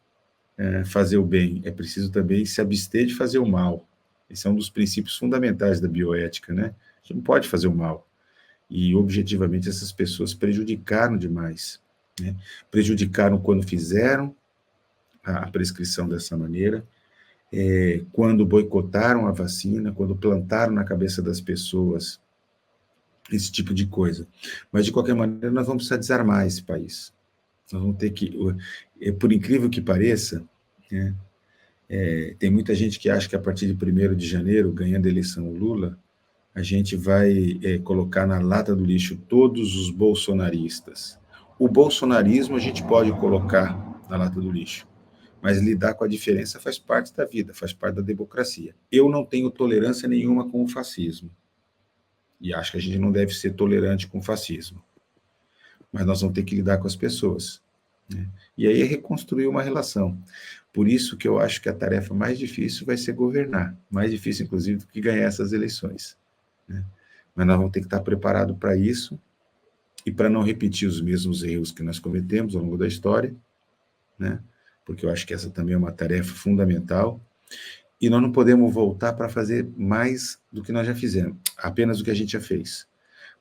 Speaker 5: fazer o bem, é preciso também se abster de fazer o mal. Esse é um dos princípios fundamentais da bioética, né? A gente não pode fazer o mal. E, objetivamente, essas pessoas prejudicaram demais, né? Prejudicaram quando fizeram a prescrição dessa maneira, quando boicotaram a vacina, quando plantaram na cabeça das pessoas esse tipo de coisa. Mas, de qualquer maneira, nós vamos precisar desarmar esse país. Nós vamos ter que, por incrível que pareça, né, tem muita gente que acha que a partir de 1º de janeiro, ganhando a eleição o Lula, a gente vai colocar na lata do lixo todos os bolsonaristas. O bolsonarismo a gente pode colocar na lata do lixo, mas lidar com a diferença faz parte da vida, faz parte da democracia. Eu não tenho tolerância nenhuma com o fascismo, e acho que a gente não deve ser tolerante com o fascismo. mas nós vamos ter que lidar com as pessoas, né? E aí é reconstruir uma relação. Por isso que eu acho que a tarefa mais difícil vai ser governar, mais difícil, inclusive, do que ganhar essas eleições, né? Mas nós vamos ter que estar preparados para isso e para não repetir os mesmos erros que nós cometemos ao longo da história, né? Porque eu acho que essa também é uma tarefa fundamental. E nós não podemos voltar para fazer mais do que nós já fizemos, apenas o que a gente já fez.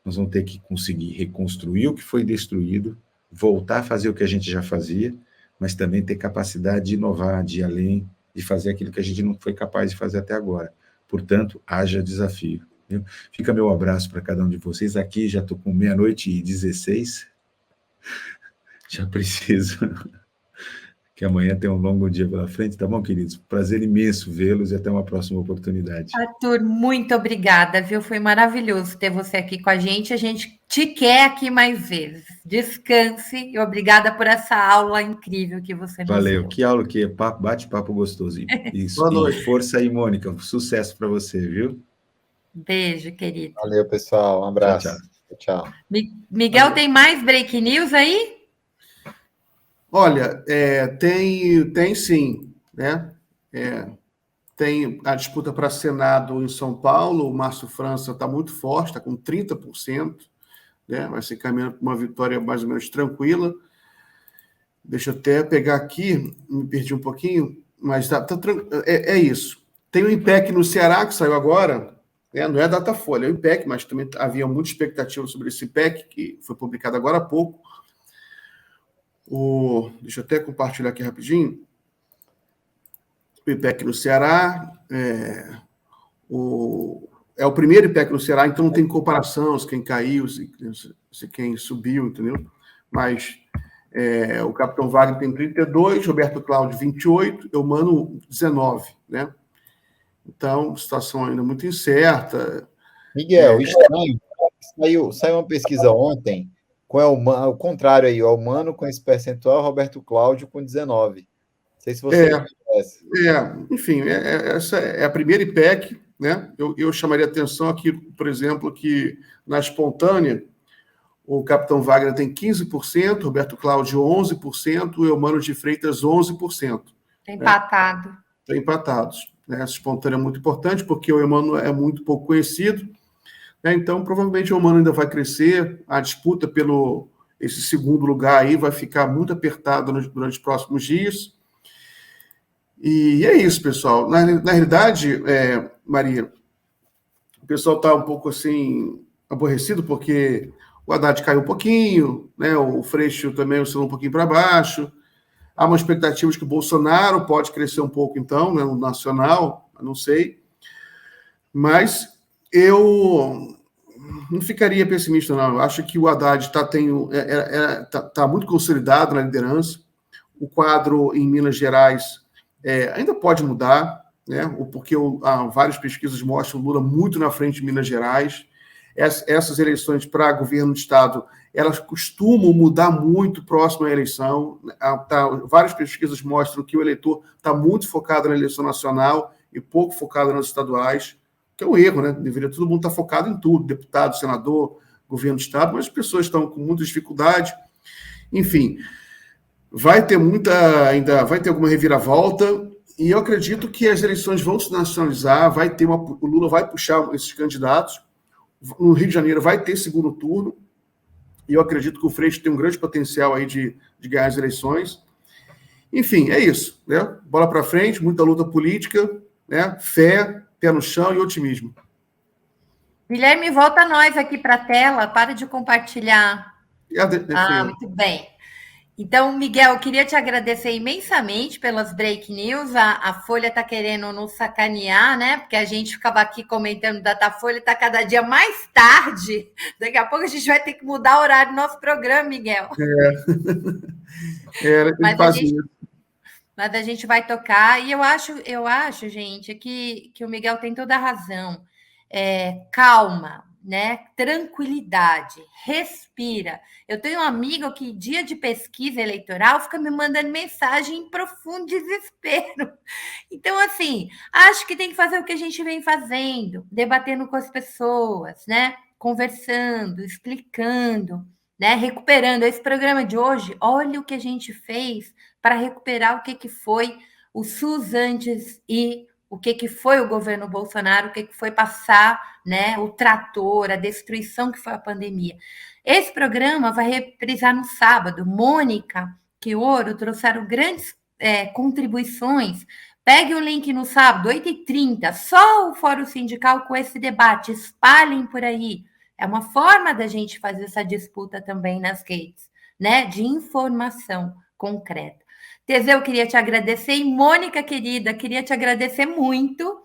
Speaker 5: Nós vamos ter que conseguir reconstruir o que foi destruído, voltar a fazer o que a gente já fazia, mas também ter capacidade de inovar, de ir além, de fazer aquilo que a gente não foi capaz de fazer até agora. Portanto, haja desafio. Viu? Fica meu abraço para cada um de vocês. Aqui já estou com 00:16. Já preciso que amanhã tem um longo dia pela frente, tá bom, queridos? Prazer imenso vê-los e até uma próxima oportunidade.
Speaker 1: Arthur, muito obrigada, viu? Foi maravilhoso ter você aqui com a gente. A gente te quer aqui mais vezes. Descanse e obrigada por essa aula incrível que você nos
Speaker 5: Valeu.
Speaker 1: deu.
Speaker 5: Que aula que é, bate-papo gostoso. Isso.
Speaker 2: Boa noite.
Speaker 5: E força aí, Mônica. Sucesso para você, viu?
Speaker 1: Beijo, querido.
Speaker 4: Valeu, pessoal. Um abraço.
Speaker 5: Tchau.
Speaker 1: Miguel,
Speaker 2: Valeu.
Speaker 1: tem mais break news aí?
Speaker 2: Olha, tem sim, né? Tem a disputa para Senado em São Paulo, o Márcio França está muito forte, está com 30%, né? Vai ser caminhando para uma vitória mais ou menos tranquila. Deixa eu até pegar aqui, me perdi um pouquinho, mas é isso. Tem o IPEC no Ceará, que saiu agora, né? Não é Datafolha, é o IPEC, mas também havia muita expectativa sobre esse IPEC, que foi publicado agora há pouco. Deixa eu até compartilhar aqui rapidinho. O IPEC no Ceará é o primeiro IPEC no Ceará, então não tem comparação se quem caiu, se quem subiu, entendeu? Mas o Capitão Wagner tem 32, Roberto Cláudio 28, Eumano 19, né? Então, situação ainda muito incerta.
Speaker 4: Miguel, estranho. Saiu uma pesquisa ontem com o contrário aí, o Eumano com esse percentual, Roberto Cláudio com 19. Não sei se você conhece.
Speaker 2: Enfim, essa é a primeira IPEC, né? Eu chamaria atenção aqui, por exemplo, que na espontânea, o Capitão Wagner tem 15%, Roberto Cláudio 11%, o Eumano de Freitas 11%.
Speaker 1: Tá empatado.
Speaker 2: Estão empatados. Né? Essa espontânea é muito importante, porque o Eumano é muito pouco conhecido, né? Então, provavelmente o Eumano ainda vai crescer, a disputa pelo esse segundo lugar aí vai ficar muito apertada durante os próximos dias. E é isso, pessoal. Na realidade, Maria, o pessoal está um pouco assim aborrecido porque o Haddad caiu um pouquinho, né? O Freixo também oscilou um pouquinho para baixo. Há uma expectativa de que o Bolsonaro pode crescer um pouco, então, né, no nacional, não sei. Mas eu não ficaria pessimista, não. Eu acho que o Haddad está muito consolidado na liderança. O quadro em Minas Gerais ainda pode mudar, né? Porque várias pesquisas mostram o Lula muito na frente de Minas Gerais. Essas eleições para governo do Estado, elas costumam mudar muito próximo à eleição. Várias pesquisas mostram que o eleitor está muito focado na eleição nacional e pouco focado nas estaduais, que é um erro, né? Deveria todo mundo estar focado em tudo, deputado, senador, governo do Estado, mas as pessoas estão com muita dificuldade. Enfim, ainda vai ter alguma reviravolta, e eu acredito que as eleições vão se nacionalizar, o Lula vai puxar esses candidatos, no Rio de Janeiro vai ter segundo turno, e eu acredito que o Freixo tem um grande potencial aí de ganhar as eleições. Enfim, é isso, né? Bola para frente, muita luta política, né? Fé, pé no chão e otimismo.
Speaker 1: Guilherme, volta nós aqui para a tela, para de compartilhar. Muito bem. Então, Miguel, eu queria te agradecer imensamente pelas break news. A Folha está querendo nos sacanear, né? Porque a gente ficava aqui comentando Datafolha, está cada dia mais tarde. Daqui a pouco a gente vai ter que mudar o horário do nosso programa, Miguel. Mas a gente vai tocar. E eu acho, gente, que o Miguel tem toda a razão. Calma, né? Tranquilidade, respira. Eu tenho um amigo que, dia de pesquisa eleitoral, fica me mandando mensagem em profundo desespero. Então, assim, acho que tem que fazer o que a gente vem fazendo, debatendo com as pessoas, né? Conversando, explicando, né? Recuperando esse programa de hoje, olha o que a gente fez para recuperar o que foi o SUS antes e o que foi o governo Bolsonaro, o que foi passar, né, o trator, a destruição que foi a pandemia. Esse programa vai reprisar no sábado. Mônica, Quioro trouxeram grandes contribuições. Pegue o link no sábado, 8h30, só o Fórum Sindical com esse debate, espalhem por aí. É uma forma da gente fazer essa disputa também nas redes, né? De informação concreta. Teseu, queria te agradecer. E Mônica, querida, queria te agradecer muito.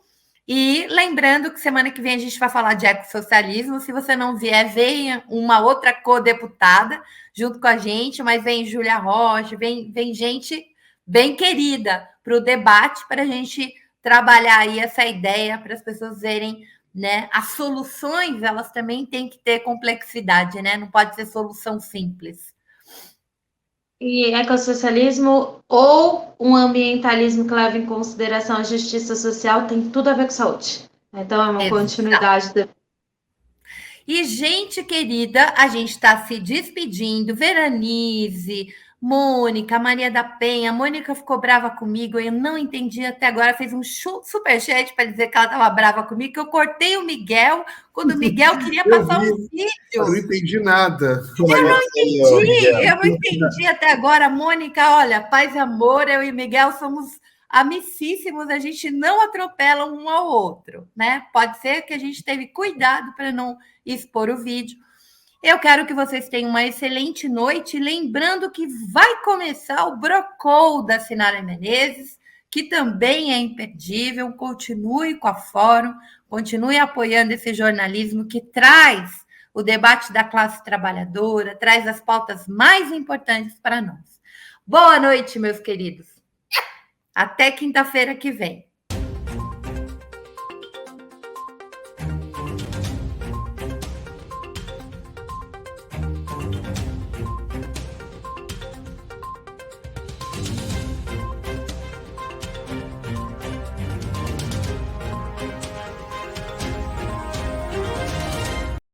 Speaker 1: E lembrando que semana que vem a gente vai falar de ecossocialismo. Se você não vier, venha uma outra co-deputada junto com a gente, mas vem Júlia Rocha, vem gente bem querida para o debate, para a gente trabalhar aí essa ideia, para as pessoas verem, né? As soluções, elas também têm que ter complexidade, né? Não pode ser solução simples.
Speaker 6: E ecossocialismo ou um ambientalismo que leva em consideração a justiça social tem tudo a ver com saúde. Então, é uma continuidade.
Speaker 1: E, gente querida, a gente está se despedindo. Veranize, Mônica, Maria da Penha. A Mônica ficou brava comigo, eu não entendi até agora. Fez um superchat para dizer que ela estava brava comigo, que eu cortei o Miguel quando o Miguel queria passar um vídeo.
Speaker 2: Eu não entendi nada.
Speaker 1: Eu não entendi até agora. Mônica, olha, paz e amor, eu e Miguel somos amicíssimos, a gente não atropela um ao outro, né? Pode ser que a gente teve cuidado para não expor o vídeo. Eu quero que vocês tenham uma excelente noite, lembrando que vai começar o Brocol da Sinara Menezes, que também é imperdível. Continue com a Fórum, continue apoiando esse jornalismo que traz o debate da classe trabalhadora, traz as pautas mais importantes para nós. Boa noite, meus queridos. Até quinta-feira que vem.